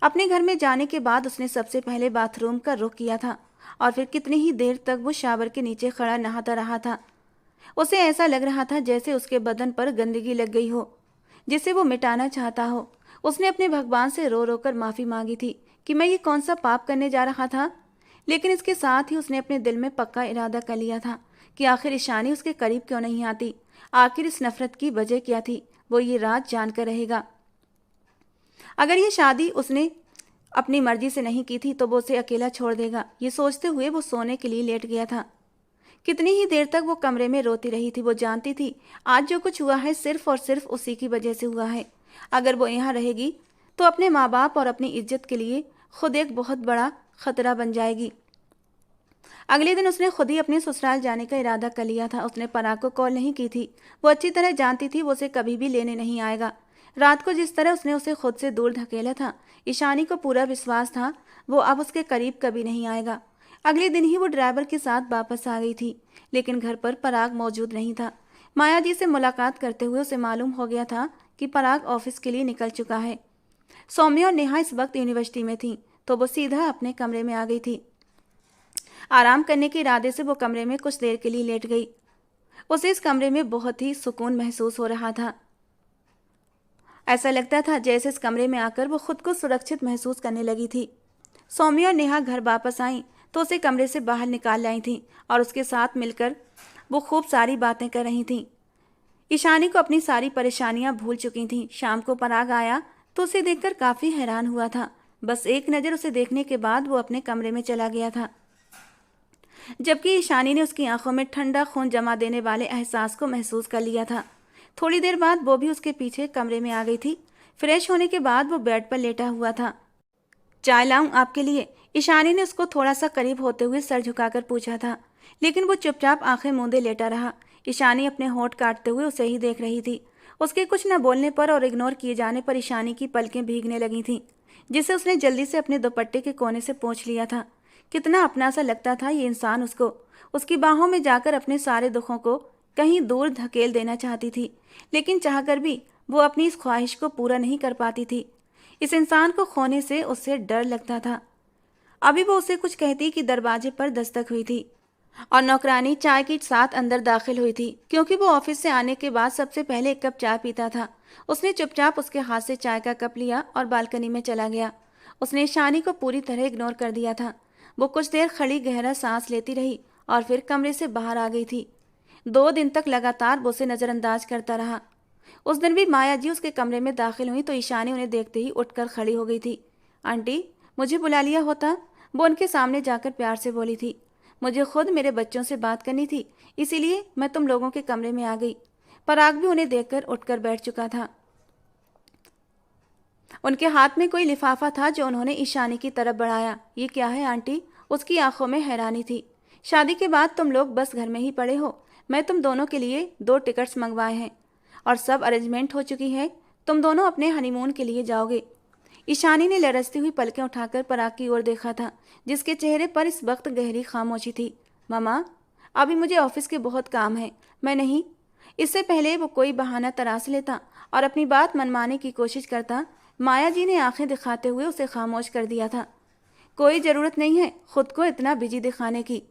अपने घर में जाने के बाद उसने सबसे पहले बाथरूम का रुख किया था और फिर कितनी ही देर तक वो शावर के नीचे खड़ा नहाता रहा था। उसे ऐसा लग रहा था जैसे उसके बदन पर गंदगी लग गई हो जिसे वो मिटाना चाहता हो। उसने अपने भगवान से रो रो कर माफी मांगी थी कि मैं ये कौन सा पाप करने जा रहा था, लेकिन इसके साथ ही उसने अपने दिल में पक्का इरादा कर लिया था कि आखिर ईशानी उसके करीब क्यों नहीं आती, आखिर इस नफरत की वजह क्या थी, वो ये राज जानकर रहेगा। अगर ये शादी उसने अपनी मर्जी से नहीं की थी तो वो उसे अकेला छोड़ देगा। ये सोचते हुए वो सोने के लिए लेट गया था। कितनी ही देर तक वो कमरे में रोती रही थी। वो जानती थी आज जो कुछ हुआ है सिर्फ और सिर्फ उसी की वजह से हुआ है। अगर वो यहाँ रहेगी तो अपने माँ बाप और अपनी इज्जत के लिए खुद एक बहुत बड़ा खतरा बन जाएगी। अगले दिन उसने खुद ही अपने ससुराल जाने का इरादा कर लिया था। उसने पराग को कॉल नहीं की थी। वो अच्छी तरह जानती थी वो उसे कभी भी लेने नहीं आएगा। रात को जिस तरह उसने उसे खुद से दूर धकेला था, ईशानी को पूरा विश्वास था वो अब उसके करीब कभी नहीं आएगा। अगले दिन ही वो ड्राइवर के साथ वापस आ गई थी, लेकिन घर पर पराग मौजूद नहीं था। माया जी से मुलाकात करते हुए उसे मालूम हो गया था कि पराग ऑफिस के लिए निकल चुका है। सौम्या और नेहा इस वक्त यूनिवर्सिटी में थी, तो वो सीधा अपने कमरे में आ गई थी। आराम करने के इरादे से वो कमरे में कुछ देर के लिए लेट गई। उसे इस कमरे में बहुत ही सुकून महसूस हो रहा था। ऐसा लगता था जैसे इस कमरे में आकर वो खुद को सुरक्षित महसूस करने लगी थी। सौम्या और नेहा घर वापस आईं तो उसे कमरे से बाहर निकाल लाई थी और उसके साथ मिलकर वो खूब सारी बातें कर रही थीं। ईशानी को अपनी सारी परेशानियां भूल चुकी थीं। शाम को पराग आया तो उसे देखकर काफ़ी हैरान हुआ था। बस एक नज़र उसे देखने के बाद वो अपने कमरे में चला गया था, जबकि ईशानी ने उसकी आंखों में ठंडा खून जमा देने वाले एहसास को महसूस कर लिया था। थोड़ी देर बाद वो भी उसके पीछे कमरे में आ गई थी। फ्रेश होने के बाद वो बेड पर लेटा हुआ था। चाय लाऊं आपके लिए? ईशानी ने उसको थोड़ा सा करीब होते हुए सर झुकाकर पूछा था, लेकिन वो चुपचाप आंखें मूंदे लेटा रहा। ईशानी अपने होंठ काटते हुए उसे ही देख रही थी। उसके कुछ न बोलने पर और इग्नोर किए जाने पर ईशानी की पलकें भीगने लगी थीं, जिसे उसने जल्दी से अपने दुपट्टे के कोने से पोंछ लिया था। कितना अपना सा लगता था ये इंसान उसको। उसकी बाहों में जाकर अपने सारे दुखों को कहीं दूर धकेल देना चाहती थी, लेकिन चाहकर भी वो अपनी इस ख्वाहिश को पूरा नहीं कर पाती थी। इस इंसान को खोने से उससे डर लगता था। अभी वो उसे कुछ कहती कि दरवाजे पर दस्तक हुई थी और नौकरानी चाय के साथ अंदर दाखिल हुई थी। क्योंकि वो ऑफिस से आने के बाद सबसे पहले एक कप चाय पीता था, उसने चुपचाप उसके हाथ से चाय का कप लिया और बालकनी में चला गया। उसने ईशानी को पूरी तरह इग्नोर कर दिया था। वो कुछ देर खड़ी गहरा सांस लेती रही और फिर कमरे से बाहर आ गई थी। 2 दिन तक लगातार वो उसे नज़रअंदाज करता रहा। उस दिन भी माया जी उसके कमरे में दाखिल हुई तो ईशानी उन्हें देखते ही उठकर खड़ी हो गई थी। आंटी, मुझे बुला लिया होता? वो उनके सामने जाकर प्यार से बोली थी। मुझे खुद मेरे बच्चों से बात करनी थी, इसीलिए मैं तुम लोगों के कमरे में आ गई। पराग भी उन्हें देखकर उठकर बैठ चुका था। उनके हाथ में कोई लिफाफा था जो उन्होंने ईशानी की तरफ बढ़ाया। ये क्या है आंटी? उसकी आंखों में हैरानी थी। शादी के बाद तुम लोग बस घर में ही पड़े हो। मैं तुम दोनों के लिए 2 टिकट्स मंगवाए हैं और सब अरेंजमेंट हो चुकी है। तुम दोनों अपने हनीमून के लिए जाओगे। ईशानी ने लरजती हुई पलकें उठाकर पराग की ओर देखा था, जिसके चेहरे पर इस वक्त गहरी खामोशी थी। मामा, अभी मुझे ऑफिस के बहुत काम है, मैं नहीं। इससे पहले वो कोई बहाना तराश लेता और अपनी बात मनवाने की कोशिश करता, माया जी ने आंखें दिखाते हुए उसे खामोश कर दिया था। कोई ज़रूरत नहीं है खुद को इतना बिजी दिखाने की।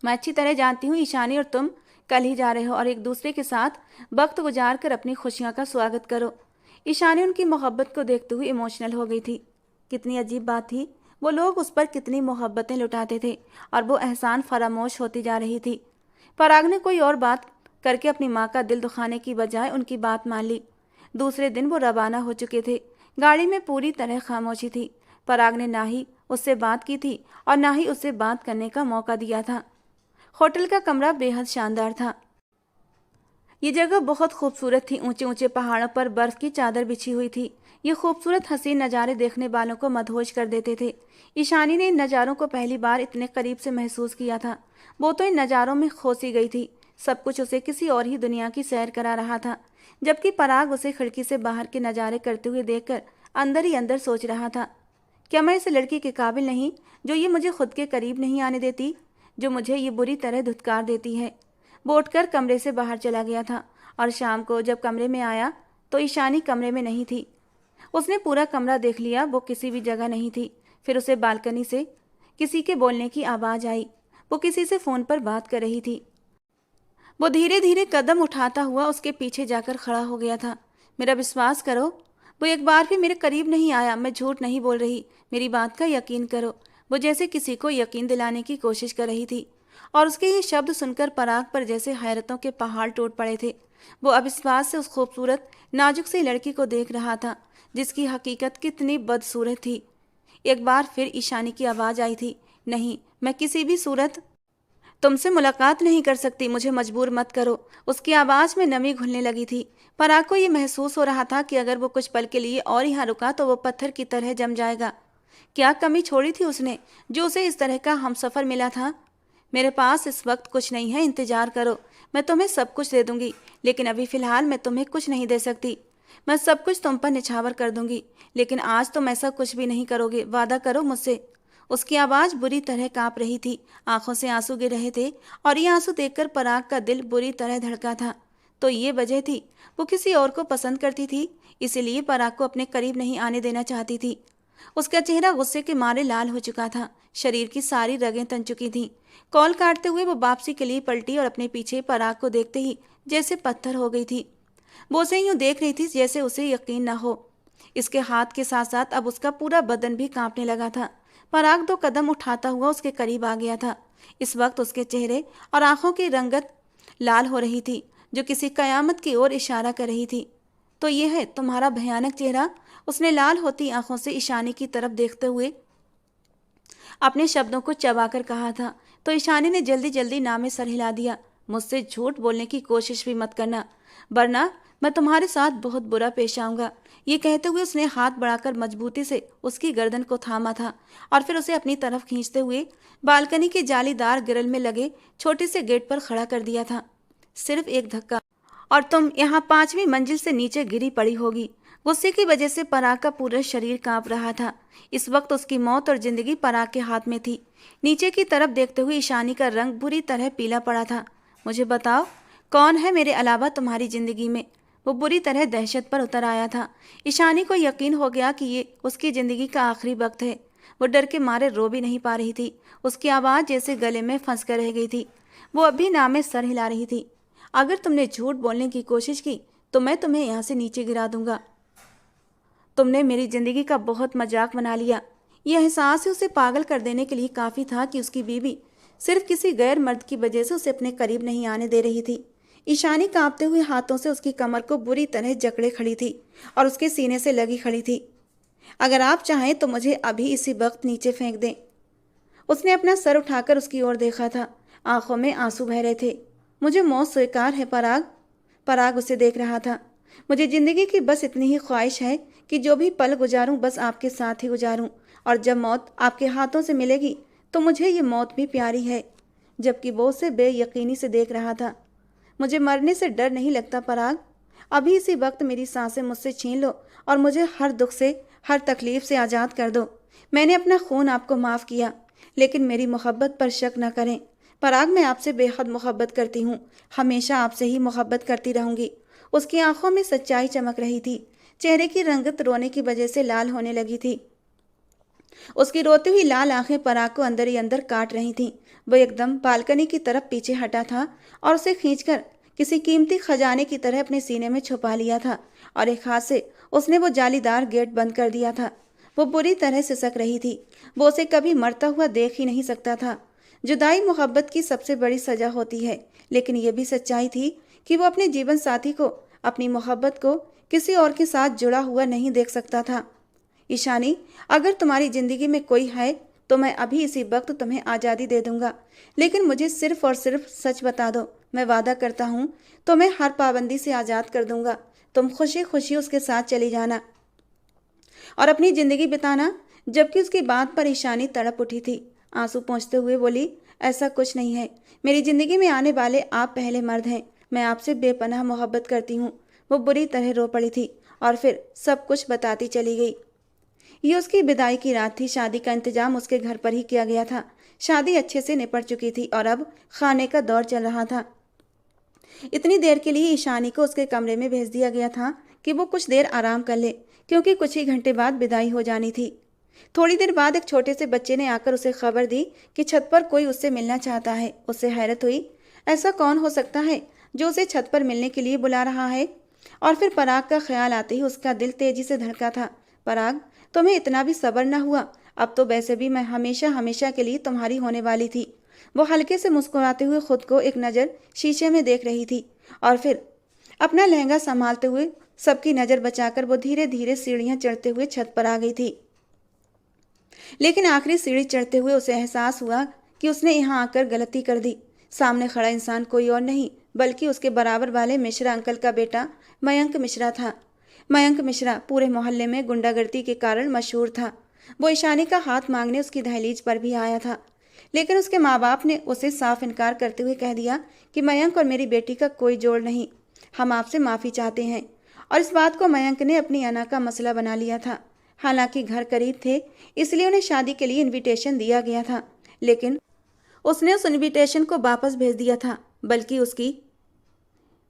मैं अच्छी तरह जानती हूँ ईशानी और तुम कल ही जा रहे हो और एक दूसरे के साथ वक्त गुजार कर अपनी खुशियों का स्वागत करो। ईशानी उनकी मोहब्बत को देखते हुए इमोशनल हो गई थी। कितनी अजीब बात थी, वो लोग उस पर कितनी मोहब्बतें लुटाते थे और वो एहसान फरामोश होती जा रही थी। पराग ने कोई और बात करके अपनी माँ का दिल दुखाने की बजाय उनकी बात मान ली। दूसरे दिन वो रवाना हो चुके थे। गाड़ी में पूरी तरह खामोशी थी। पराग ने ना ही उससे बात की थी और ना ही उससे बात करने का मौका दिया था। होटल का कमरा बेहद शानदार था। ये जगह बहुत खूबसूरत थी। ऊंचे ऊंचे पहाड़ों पर बर्फ की चादर बिछी हुई थी। ये खूबसूरत हसीन नज़ारे देखने वालों को मदहोश कर देते थे। ईशानी ने इन नज़ारों को पहली बार इतने करीब से महसूस किया था। वो तो इन नज़ारों में खोसी गई थी। सब कुछ उसे किसी और ही दुनिया की सैर करा रहा था, जबकि पराग उसे खिड़की से बाहर के नज़ारे करते हुए देखकर अंदर ही अंदर सोच रहा था, क्या मैं इस लड़की के काबिल नहीं जो ये मुझे खुद के करीब नहीं आने देती, जो मुझे ये बुरी तरह धुतकार देती है। वो उठकर कमरे से बाहर चला गया था और शाम को जब कमरे में आया तो ईशानी कमरे में नहीं थी। उसने पूरा कमरा देख लिया, वो किसी भी जगह नहीं थी। फिर उसे बालकनी से किसी के बोलने की आवाज़ आई। वो किसी से फ़ोन पर बात कर रही थी। वो धीरे धीरे कदम उठाता हुआ उसके पीछे जाकर खड़ा हो गया था। मेरा विश्वास करो, वो एक बार भी मेरे करीब नहीं आया। मैं झूठ नहीं बोल रही, मेरी बात का यकीन करो। वो जैसे किसी को यकीन दिलाने की कोशिश कर रही थी, और उसके ये शब्द सुनकर पराग पर जैसे हैरतों के पहाड़ टूट पड़े थे। वो अविश्वास से उस खूबसूरत नाजुक सी लड़की को देख रहा था, जिसकी हकीकत कितनी बदसूरत थी। एक बार फिर ईशानी की आवाज़ आई थी, नहीं, मैं किसी भी सूरत तुमसे मुलाकात नहीं कर सकती, मुझे मजबूर मत करो। उसकी आवाज़ में नमी घुलने लगी थी। पराग को ये महसूस हो रहा था कि अगर वो कुछ पल के लिए और यहाँ रुका तो वो पत्थर की तरह जम जाएगा। क्या कमी छोड़ी थी उसने जो उसे इस तरह का हमसफ़र मिला था? मेरे पास इस वक्त कुछ नहीं है, इंतजार करो, मैं तुम्हें सब कुछ दे दूंगी, लेकिन अभी फ़िलहाल मैं तुम्हें कुछ नहीं दे सकती। मैं सब कुछ तुम पर निछावर कर दूंगी, लेकिन आज तुम ऐसा कुछ भी नहीं करोगे, वादा करो मुझसे। उसकी आवाज़ बुरी तरह कांप रही थी, आंखों से आंसू गिर रहे थे, और ये आंसू देखकर पराग का दिल बुरी तरह धड़का था। तो ये वजह थी, वो किसी और को पसंद करती थी, इसीलिए पराग को अपने करीब नहीं आने देना चाहती थी। उसका चेहरा गुस्से के मारे लाल हो चुका था, शरीर की सारी रगें तन चुकी थीं। कॉल काटते हुए वो वापसी के लिए पलटी और अपने पीछे पराग को देखते ही जैसे पत्थर हो गई थी। वो उसे यूं देख रही थी जैसे उसे यकीन न हो। इसके हाथ के साथ साथ अब उसका पूरा बदन भी कांपने लगा था। पराग 2 कदम उठाता हुआ उसके करीब आ गया था। इस वक्त उसके चेहरे और आंखों की रंगत लाल हो रही थी, जो किसी कयामत की ओर इशारा कर रही थी। तो ये है तुम्हारा भयानक चेहरा? उसने लाल होती आंखों से ईशानी की तरफ देखते हुए अपने शब्दों को चबाकर कहा था। तो ईशानी ने जल्दी जल्दी नामे सर हिला दिया, मुझसे झूठ बोलने की कोशिश भी मत करना, वरना मैं तुम्हारे साथ बहुत बुरा पेश आऊंगा। ये कहते हुए उसने हाथ बढ़ाकर मजबूती से उसकी गर्दन को थामा था, और फिर उसे अपनी तरफ खींचते हुए बालकनी के जालीदार ग्रिल में लगे छोटे से गेट पर खड़ा कर दिया था। सिर्फ एक धक्का और तुम यहाँ 5वीं मंजिल से नीचे गिरी पड़ी होगी। गुस्से की वजह से पराग का पूरा शरीर कांप रहा था। इस वक्त उसकी मौत और जिंदगी पराग के हाथ में थी। नीचे की तरफ देखते हुए ईशानी का रंग बुरी तरह पीला पड़ा था। मुझे बताओ, कौन है मेरे अलावा तुम्हारी जिंदगी में? वो बुरी तरह दहशत पर उतर आया था। ईशानी को यकीन हो गया कि ये उसकी जिंदगी का आखिरी वक्त है। वो डर के मारे रो भी नहीं पा रही थी। उसकी आवाज़ जैसे गले में फंस कर रह गई थी। वो अभी नामे सर हिला रही थी। अगर तुमने झूठ बोलने की कोशिश की तो मैं तुम्हें यहाँ से नीचे गिरा दूंगा। तुमने मेरी जिंदगी का बहुत मजाक बना लिया। यह एहसास ही उसे पागल कर देने के लिए काफ़ी था कि उसकी बीवी सिर्फ किसी गैर मर्द की वजह से उसे अपने करीब नहीं आने दे रही थी। ईशानी कांपते हुए हाथों से उसकी कमर को बुरी तरह जकड़े खड़ी थी और उसके सीने से लगी खड़ी थी। अगर आप चाहें तो मुझे अभी इसी वक्त नीचे फेंक दें। उसने अपना सर उठाकर उसकी ओर देखा था, आंखों में आंसू बह रहे थे। मुझे मौत स्वीकार है पराग। पराग उसे देख रहा था। मुझे जिंदगी की बस इतनी ही ख्वाहिश है कि जो भी पल गुजारूं बस आपके साथ ही गुजारूं, और जब मौत आपके हाथों से मिलेगी तो मुझे ये मौत भी प्यारी है। जबकि वो उसे बेयकीनी से देख रहा था। मुझे मरने से डर नहीं लगता पराग। अभी इसी वक्त मेरी सांसें मुझसे छीन लो और मुझे हर दुख से, हर तकलीफ से आज़ाद कर दो। मैंने अपना खून आपको माफ़ किया, लेकिन मेरी मोहब्बत पर शक न करें। पराग, मैं आपसे बेहद मोहब्बत करती हूँ, हमेशा आपसे ही मोहब्बत करती रहूँगी। उसकी आंखों में सच्चाई चमक रही थी। चेहरे की रंगत रोने की वजह से लाल होने लगी थी। उसकी रोती हुई लाल आंखें पराग को अंदर ही अंदर काट रही थीं। वो एकदम बालकनी की तरफ पीछे हटा था और उसे खींचकर किसी कीमती खजाने की तरह अपने सीने में छुपा लिया था, और एक हाथ से उसने वो जालीदार गेट बंद कर दिया था। वो बुरी तरह सिसक रही थी। वो उसे कभी मरता हुआ देख ही नहीं सकता था। जुदाई मोहब्बत की सबसे बड़ी सजा होती है, लेकिन ये भी सच्चाई थी कि वो अपने जीवन साथी को, अपनी मोहब्बत को किसी और के साथ जुड़ा हुआ नहीं देख सकता था। ईशानी, अगर तुम्हारी जिंदगी में कोई है तो मैं अभी इसी वक्त तुम्हें आज़ादी दे दूंगा, लेकिन मुझे सिर्फ और सिर्फ सच बता दो। मैं वादा करता हूँ तुम्हें हर पाबंदी से आज़ाद कर दूंगा। तुम खुशी खुशी उसके साथ चली जाना और अपनी ज़िंदगी बिताना। जबकि उसकी बात पर ईशानी तड़प उठी थी। आंसू पोंछते हुए बोली, ऐसा कुछ नहीं है। मेरी ज़िंदगी में आने वाले आप पहले मर्द हैं। मैं आपसे बेपनाह मोहब्बत करती हूँ। वो बुरी तरह रो पड़ी थी और फिर सब कुछ बताती चली गई। ये उसकी विदाई की रात थी। शादी का इंतजाम उसके घर पर ही किया गया था। शादी अच्छे से निपट चुकी थी और अब खाने का दौर चल रहा था। इतनी देर के लिए ईशानी को उसके कमरे में भेज दिया गया था कि वो कुछ देर आराम कर ले, क्योंकि कुछ ही घंटे बाद विदाई हो जानी थी। थोड़ी देर बाद एक छोटे से बच्चे ने आकर उसे खबर दी कि छत पर कोई उससे मिलना चाहता है। उससे हैरत हुई, ऐसा कौन हो सकता है जो उसे छत पर मिलने के लिए बुला रहा है? और फिर पराग का ख्याल आते ही उसका दिल तेजी से धड़का था। पराग, तुम्हें इतना भी सब्र न हुआ? अब तो वैसे भी मैं हमेशा हमेशा के लिए तुम्हारी होने वाली थी। वो हल्के से मुस्कुराते हुए खुद को एक नज़र शीशे में देख रही थी और फिर अपना लहंगा संभालते हुए सबकी नज़र बचाकर वो धीरे धीरे सीढ़ियां चढ़ते हुए छत पर आ गई थी। लेकिन आखिरी सीढ़ी चढ़ते हुए उसे एहसास हुआ कि उसने यहाँ आकर गलती कर दी। सामने खड़ा इंसान कोई और नहीं बल्कि उसके बराबर वाले मिश्रा अंकल का बेटा मयंक मिश्रा था। मयंक मिश्रा पूरे मोहल्ले में गुंडागर्दी के कारण मशहूर था। वो ईशानी का हाथ मांगने उसकी दहलीज पर भी आया था, लेकिन उसके माँ बाप ने उसे साफ इनकार करते हुए कह दिया कि मयंक और मेरी बेटी का कोई जोड़ नहीं, हम आपसे माफ़ी चाहते हैं। और इस बात को मयंक ने अपनी अना का मसला बना लिया था। हालांकि घर करीब थे इसलिए उन्हें शादी के लिए इनविटेशन दिया गया था, लेकिन उसने उस इनविटेशन को वापस भेज दिया था, बल्कि उसकी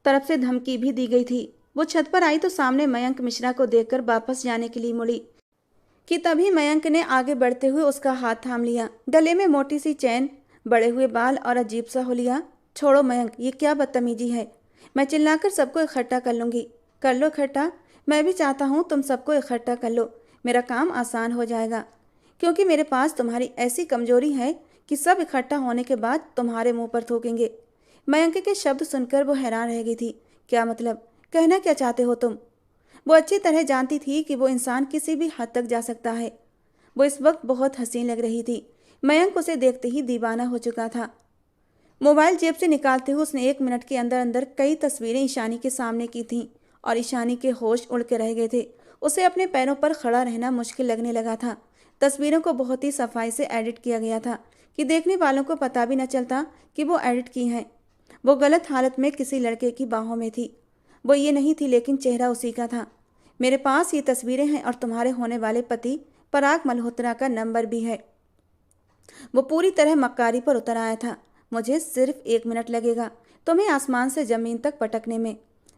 तरफ से धमकी भी दी गई थी। वो छत पर आई तो सामने मयंक मिश्रा को देखकर वापस जाने के लिए मुड़ी कि तभी मयंक ने आगे बढ़ते हुए उसका हाथ थाम लिया। गले में मोटी सी चैन, बड़े हुए बाल और अजीब सा हुलिया। छोड़ो मयंक, ये क्या बदतमीजी है। मैं चिल्लाकर सबको इकट्ठा कर लूँगी। कर लो इकट्ठा, मैं भी चाहता हूँ तुम सबको इकट्ठा कर लो, मेरा काम आसान हो जाएगा, क्योंकि मेरे पास तुम्हारी ऐसी कमजोरी है कि सब इकट्ठा होने के बाद तुम्हारे मुंह पर थूकेंगे। मयंक के शब्द सुनकर वो हैरान रह गई थी। क्या मतलब, कहना क्या चाहते हो तुम? वो अच्छी तरह जानती थी कि वो इंसान किसी भी हद तक जा सकता है। वो इस वक्त बहुत हसीन लग रही थी। मयंक उसे देखते ही दीवाना हो चुका था। मोबाइल जेब से निकालते हुए उसने 1 मिनट के अंदर अंदर कई तस्वीरें ईशानी के सामने की थीं और ईशानी के होश उड़ के रह गए थे। उसे अपने पैरों पर खड़ा रहना मुश्किल लगने लगा था। तस्वीरों को बहुत ही सफाई से एडिट किया गया था कि देखने वालों को पता भी न चलता कि वो एडिट की हैं। वो गलत हालत में किसी लड़के की बाहों में थी। वो ये नहीं थी, लेकिन चेहरा उसी का था। मेरे पास ये तस्वीरें हैं और तुम्हारे होने वाले पति पराग मल्होत्रा का नंबर भी है। वो पूरी तरह मक्कारी पर उतर आया था। मुझे सिर्फ 1 मिनट लगेगा तुम्हें आसमान से ज़मीन तक पटकने में।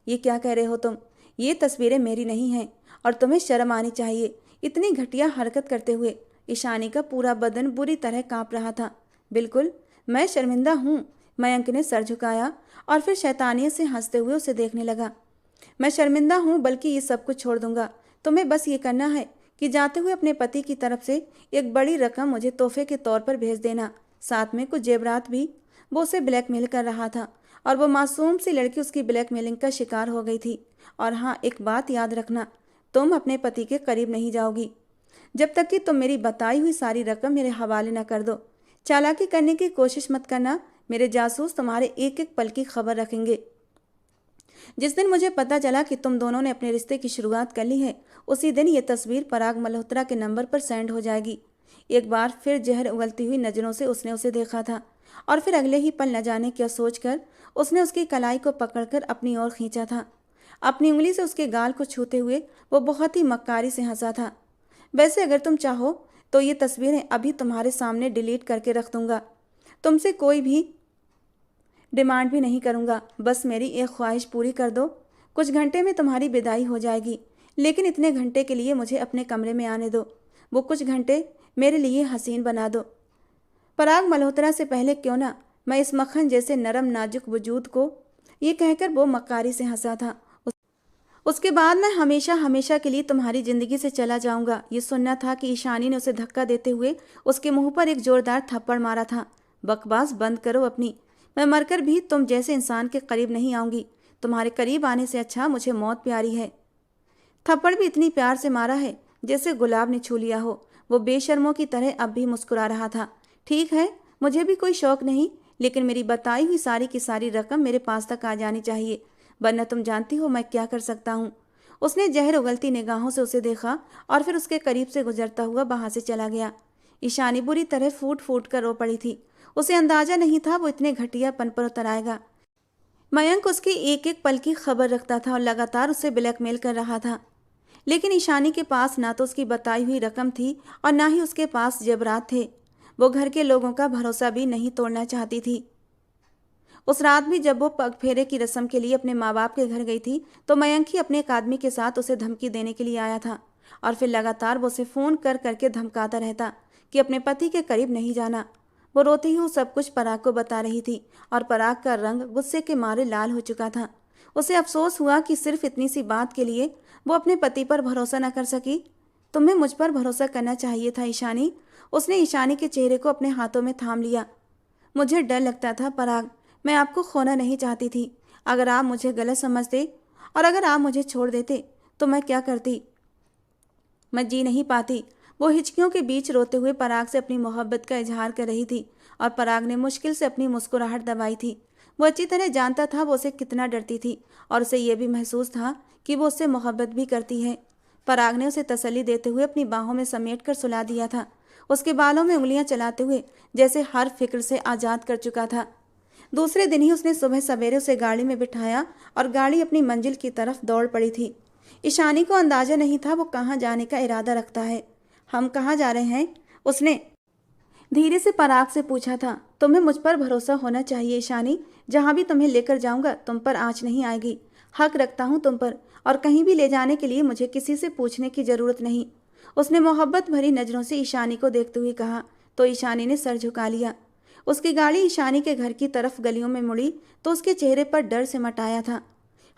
ये क्या कह रहे हो तुम? ये तस्वीरें मेरी नहीं हैं और तुम्हें शर्म आनी चाहिए इतनी घटिया हरकत करते हुए। ईशानी का पूरा बदन बुरी तरह कांप रहा था। बिल्कुल, मैं शर्मिंदा हूँ। मयंक ने सर झुकाया और फिर शैतानियत से हंसते हुए उसे देखने लगा। मैं शर्मिंदा हूँ, बल्कि ये सब कुछ छोड़ दूंगा। तुम्हें बस ये करना है कि जाते हुए अपने पति की तरफ से एक बड़ी रकम मुझे तोहफे के तौर पर भेज देना, साथ में कुछ जेवरात भी। वो उसे ब्लैकमेल कर रहा था और वो मासूम सी लड़की उसकी ब्लैकमेलिंग का शिकार हो गई थी। और हाँ, एक बात याद रखना, तुम अपने पति के करीब नहीं जाओगी जब तक कि तुम मेरी बताई हुई सारी रकम मेरे हवाले न कर दो। चालाकी करने की कोशिश मत करना, मेरे जासूस तुम्हारे एक एक पल की खबर रखेंगे। जिस दिन मुझे पता चला कि तुम दोनों ने अपने रिश्ते की शुरुआत कर ली है, उसी दिन ये तस्वीर पराग मल्होत्रा के नंबर पर सेंड हो जाएगी। एक बार फिर जहर उगलती हुई नज़रों से उसने उसे देखा था और फिर अगले ही पल न जाने क्या सोचकर उसने उसकी कलाई को पकड़कर अपनी ओर खींचा था। अपनी उंगली से उसके गाल को छूते हुए वो बहुत ही मक्कारी से हंसा था। वैसे अगर तुम चाहो तो ये तस्वीरें अभी तुम्हारे सामने डिलीट करके रख दूंगा। तुमसे कोई भी डिमांड भी नहीं करूँगा, बस मेरी एक ख्वाहिश पूरी कर दो। कुछ घंटे में तुम्हारी विदाई हो जाएगी, लेकिन इतने घंटे के लिए मुझे अपने कमरे में आने दो। वो कुछ घंटे मेरे लिए हसीन बना दो। पराग मल्होत्रा से पहले क्यों ना मैं इस मक्खन जैसे नरम नाजुक वजूद को, ये कहकर वो मक्कारी से हंसा था। उसके बाद मैं हमेशा हमेशा के लिए तुम्हारी ज़िंदगी से चला जाऊंगा। ये सुनना था कि ईशानी ने उसे धक्का देते हुए उसके मुंह पर एक जोरदार थप्पड़ मारा था। बकवास बंद करो अपनी। मैं मरकर भी तुम जैसे इंसान के करीब नहीं आऊंगी। तुम्हारे करीब आने से अच्छा मुझे मौत प्यारी है। थप्पड़ भी इतनी प्यार से मारा है जैसे गुलाब ने छू लिया हो। वो बेशर्मों की तरह अब भी मुस्कुरा रहा था। ठीक है, मुझे भी कोई शौक नहीं, लेकिन मेरी बताई हुई सारी की सारी रकम मेरे पास तक आ जानी चाहिए, वरना तुम जानती हो मैं क्या कर सकता हूँ। उसने जहर उगलती निगाहों से उसे देखा और फिर उसके करीब से गुजरता हुआ वहां से चला गया। ईशानी बुरी तरह फूट फूट कर रो पड़ी थी। उसे अंदाजा नहीं था वो इतने घटियापन पर उतर आएगा। मयंक उसकी एक एक पल की खबर रखता था और लगातार उसे ब्लैकमेल कर रहा था, लेकिन ईशानी के पास ना तो उसकी बताई हुई रकम थी और ना ही उसके पास जेवरात थे। वो घर के लोगों का भरोसा भी नहीं तोड़ना चाहती थी। उस रात भी जब वो पग फेरे की रस्म के लिए अपने माँ बाप के घर गई थी तो मयंक ही अपने एक आदमी के साथ उसे धमकी देने के लिए आया था और फिर लगातार वो उसे फ़ोन कर करके धमकाता रहता कि अपने पति के करीब नहीं जाना। वो रोती हुई सब कुछ पराग को बता रही थी और पराग का रंग गुस्से के मारे लाल हो चुका था। उसे अफसोस हुआ कि सिर्फ इतनी सी बात के लिए वो अपने पति पर भरोसा न कर सकी। तुम्हें मुझ पर भरोसा करना चाहिए था ईशानी। उसने ईशानी के चेहरे को अपने हाथों में थाम लिया। मुझे डर लगता था पराग, मैं आपको खोना नहीं चाहती थी। अगर आप मुझे गलत समझते और अगर आप मुझे छोड़ देते तो मैं क्या करती? मैं जी नहीं पाती। वो हिचकियों के बीच रोते हुए पराग से अपनी मोहब्बत का इजहार कर रही थी और पराग ने मुश्किल से अपनी मुस्कुराहट दबाई थी। वो अच्छी तरह जानता था वो उसे कितना डरती थी और उसे यह भी महसूस था कि वो उससे मोहब्बत भी करती है। पराग ने उसे तसल्ली देते हुए अपनी बाहों में समेट कर सुला दिया था, उसके बालों में उंगलियां चलाते हुए, जैसे हर फिक्र से आज़ाद कर चुका था। दूसरे दिन ही उसने सुबह सवेरे उसे गाड़ी में बिठाया और गाड़ी अपनी मंजिल की तरफ दौड़ पड़ी थी। ईशानी को अंदाजा नहीं था वो कहाँ जाने का इरादा रखता है। हम कहाँ जा रहे हैं? उसने धीरे से पराग से पूछा था। तुम्हें मुझ पर भरोसा होना चाहिए ईशानी। जहाँ भी तुम्हें लेकर जाऊंगा तुम पर आँच नहीं आएगी। हक रखता हूँ तुम पर, और कहीं भी ले जाने के लिए मुझे किसी से पूछने की जरूरत नहीं। उसने मोहब्बत भरी नजरों से ईशानी को देखते हुए कहा तो ईशानी ने सर झुका लिया। उसकी गाड़ी ईशानी के घर की तरफ गलियों में मुड़ी तो उसके चेहरे पर डर सिमट आया था।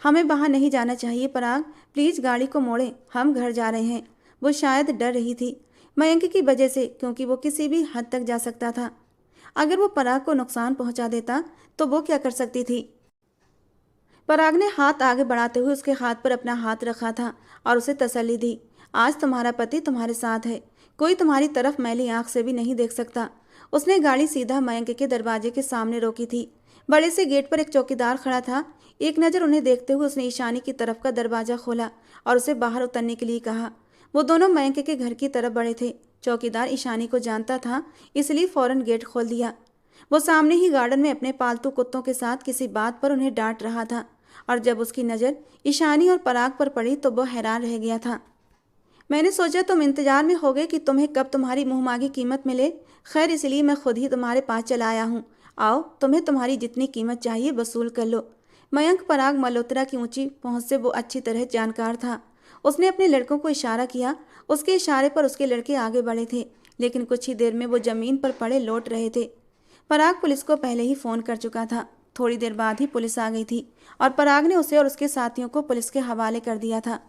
हमें बाहर नहीं जाना चाहिए पराग, प्लीज गाड़ी को मोड़ें, हम घर जा रहे हैं। वो शायद डर रही थी मयंक की वजह से, क्योंकि वो किसी भी हद तक जा सकता था। अगर वो पराग को नुकसान पहुंचा देता तो वो क्या कर सकती थी? पराग ने हाथ आगे बढ़ाते हुए उसके हाथ पर अपना हाथ रखा था और उसे तसल्ली दी। आज तुम्हारा पति तुम्हारे साथ है, कोई तुम्हारी तरफ मैली आंख से भी नहीं देख सकता। उसने गाड़ी सीधा मयंक के दरवाजे के सामने रोकी थी। बड़े से गेट पर एक चौकीदार खड़ा था। एक नज़र उन्हें देखते हुए उसने ईशानी की तरफ का दरवाजा खोला और उसे बाहर उतरने के लिए कहा। वो दोनों मयंक के घर की तरफ बढ़े थे। चौकीदार ईशानी को जानता था, इसलिए फौरन गेट खोल दिया। वो सामने ही गार्डन में अपने पालतू कुत्तों के साथ किसी बात पर उन्हें डांट रहा था और जब उसकी नज़र ईशानी और पराग पर पड़ी तो वो हैरान रह गया था। मैंने सोचा तुम इंतजार में होगे कि तुम्हें कब तुम्हारी मुंहमांगी कीमत मिले। खैर, इसलिए मैं खुद ही तुम्हारे पास चला आया हूँ। आओ, तुम्हें तुम्हारी जितनी कीमत चाहिए वसूल कर लो। मयंक पराग मल्होत्रा की ऊंची पहुंच से वो अच्छी तरह जानकार था। उसने अपने लड़कों को इशारा किया। उसके इशारे पर उसके लड़के आगे बढ़े थे, लेकिन कुछ ही देर में वो जमीन पर पड़े लौट रहे थे। पराग पुलिस को पहले ही फोन कर चुका था। थोड़ी देर बाद ही पुलिस आ गई थी और पराग ने उसे और उसके साथियों को पुलिस के हवाले कर दिया था।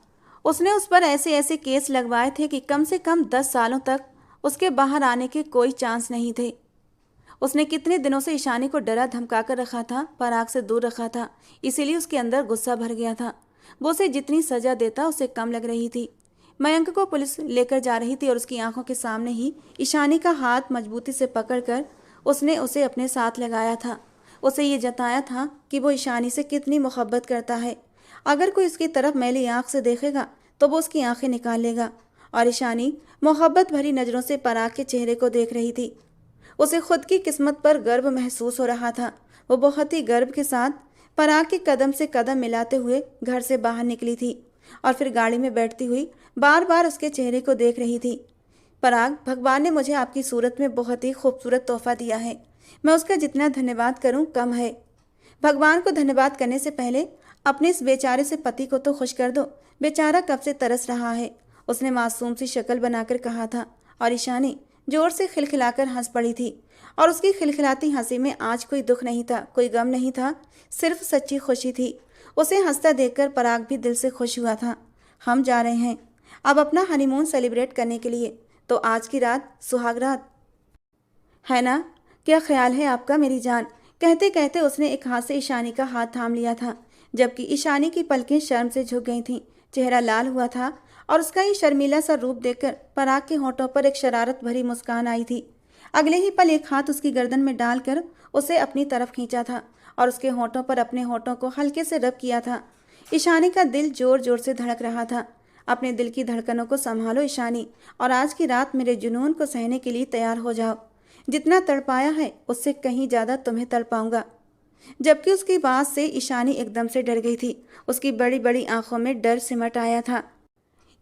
उसने उस पर ऐसे ऐसे केस लगवाए थे कि कम से कम 10 सालों तक उसके बाहर आने के कोई चांस नहीं थे। उसने कितने दिनों से ईशानी को डरा धमका कर रखा था, पराग से दूर रखा था, इसीलिए उसके अंदर गुस्सा भर गया था। वो उसे जितनी सजा देता उसे कम लग रही थी। मयंक को पुलिस लेकर जा रही थी और उसकी आंखों के सामने ही ईशानी का हाथ मजबूती से पकड़कर उसने उसे अपने साथ लगाया था। उसे ये जताया था कि वो ईशानी से कितनी मोहब्बत करता है। अगर कोई उसकी तरफ मैली आंख से देखेगा तो वो उसकी आंखें निकाल लेगा। और ईशानी मोहब्बत भरी नज़रों से पराग के चेहरे को देख रही थी। उसे खुद की किस्मत पर गर्व महसूस हो रहा था। वो बहुत ही गर्व के साथ पराग के कदम से कदम मिलाते हुए घर से बाहर निकली थी और फिर गाड़ी में बैठती हुई बार बार उसके चेहरे को देख रही थी। पराग, भगवान ने मुझे आपकी सूरत में बहुत ही खूबसूरत तोहफा दिया है। मैं उसका जितना धन्यवाद करूं कम है। भगवान को धन्यवाद करने से पहले अपने इस बेचारे से पति को तो खुश कर दो। बेचारा कब से तरस रहा है। उसने मासूम सी शक्ल बनाकर कहा था और ईशानी जोर से खिलखिलाकर हंस पड़ी थी और उसकी खिलखिलाती हंसी में आज कोई दुख नहीं था, कोई गम नहीं था, सिर्फ सच्ची खुशी थी। उसे हंसता देखकर पराग भी दिल से खुश हुआ था। हम जा रहे हैं अब अपना हनीमून सेलिब्रेट करने के लिए, तो आज की रात सुहाग रात है ना? क्या ख्याल है आपका मेरी जान? कहते कहते उसने एक हाथ से ईशानी का हाथ थाम लिया था, जबकि ईशानी की पलकें शर्म से झुक गई थीं। चेहरा लाल हुआ था और उसका ये शर्मीला सा रूप देखकर पराग के होठों पर एक शरारत भरी मुस्कान आई थी। अगले ही पल एक हाथ उसकी गर्दन में डालकर उसे अपनी तरफ खींचा था और उसके होठों पर अपने होठों को हल्के से रब किया था। ईशानी का दिल जोर जोर से धड़क रहा था। अपने दिल की धड़कनों को संभालो ईशानी, और आज की रात मेरे जुनून को सहने के लिए तैयार हो जाओ। जितना तड़पाया है उससे कहीं ज्यादा तुम्हें तड़पाऊंगा। जबकि उसकी बात से ईशानी एकदम से डर गई थी। उसकी बड़ी बड़ी आंखों में डर सिमट आया था।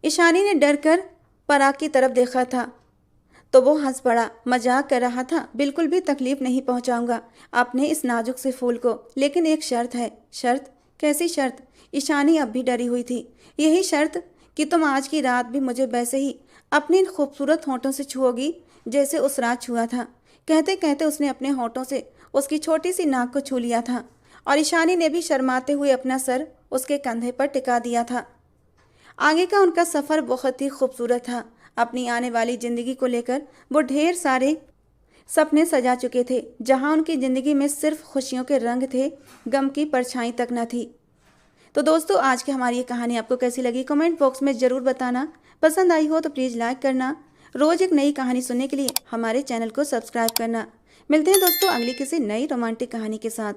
ईशानी ने डर कर पराग की तरफ देखा था तो वो हंस पड़ा। मजाक कर रहा था। बिल्कुल भी तकलीफ नहीं पहुंचाऊंगा अपने इस नाजुक से फूल को, लेकिन एक शर्त है। शर्त? कैसी शर्त? ईशानी अब भी डरी हुई थी। यही शर्त कि तुम आज की रात भी मुझे वैसे ही अपने इन खूबसूरत होंठों से छुओगी जैसे उस रात छुआ था। कहते कहते उसने अपने होंठों से उसकी छोटी सी नाक को छू लिया था और ईशानी ने भी शर्माते हुए अपना सर उसके कंधे पर टिका दिया था। आगे का उनका सफ़र बहुत ही खूबसूरत था। अपनी आने वाली ज़िंदगी को लेकर वो ढेर सारे सपने सजा चुके थे। जहां उनकी ज़िंदगी में सिर्फ खुशियों के रंग थे, गम की परछाई तक न थी। तो दोस्तों, आज की हमारी ये कहानी आपको कैसी लगी कमेंट बॉक्स में ज़रूर बताना। पसंद आई हो तो प्लीज़ लाइक करना। रोज़ एक नई कहानी सुनने के लिए हमारे चैनल को सब्सक्राइब करना। मिलते हैं दोस्तों अगली किसी नई रोमांटिक कहानी के साथ।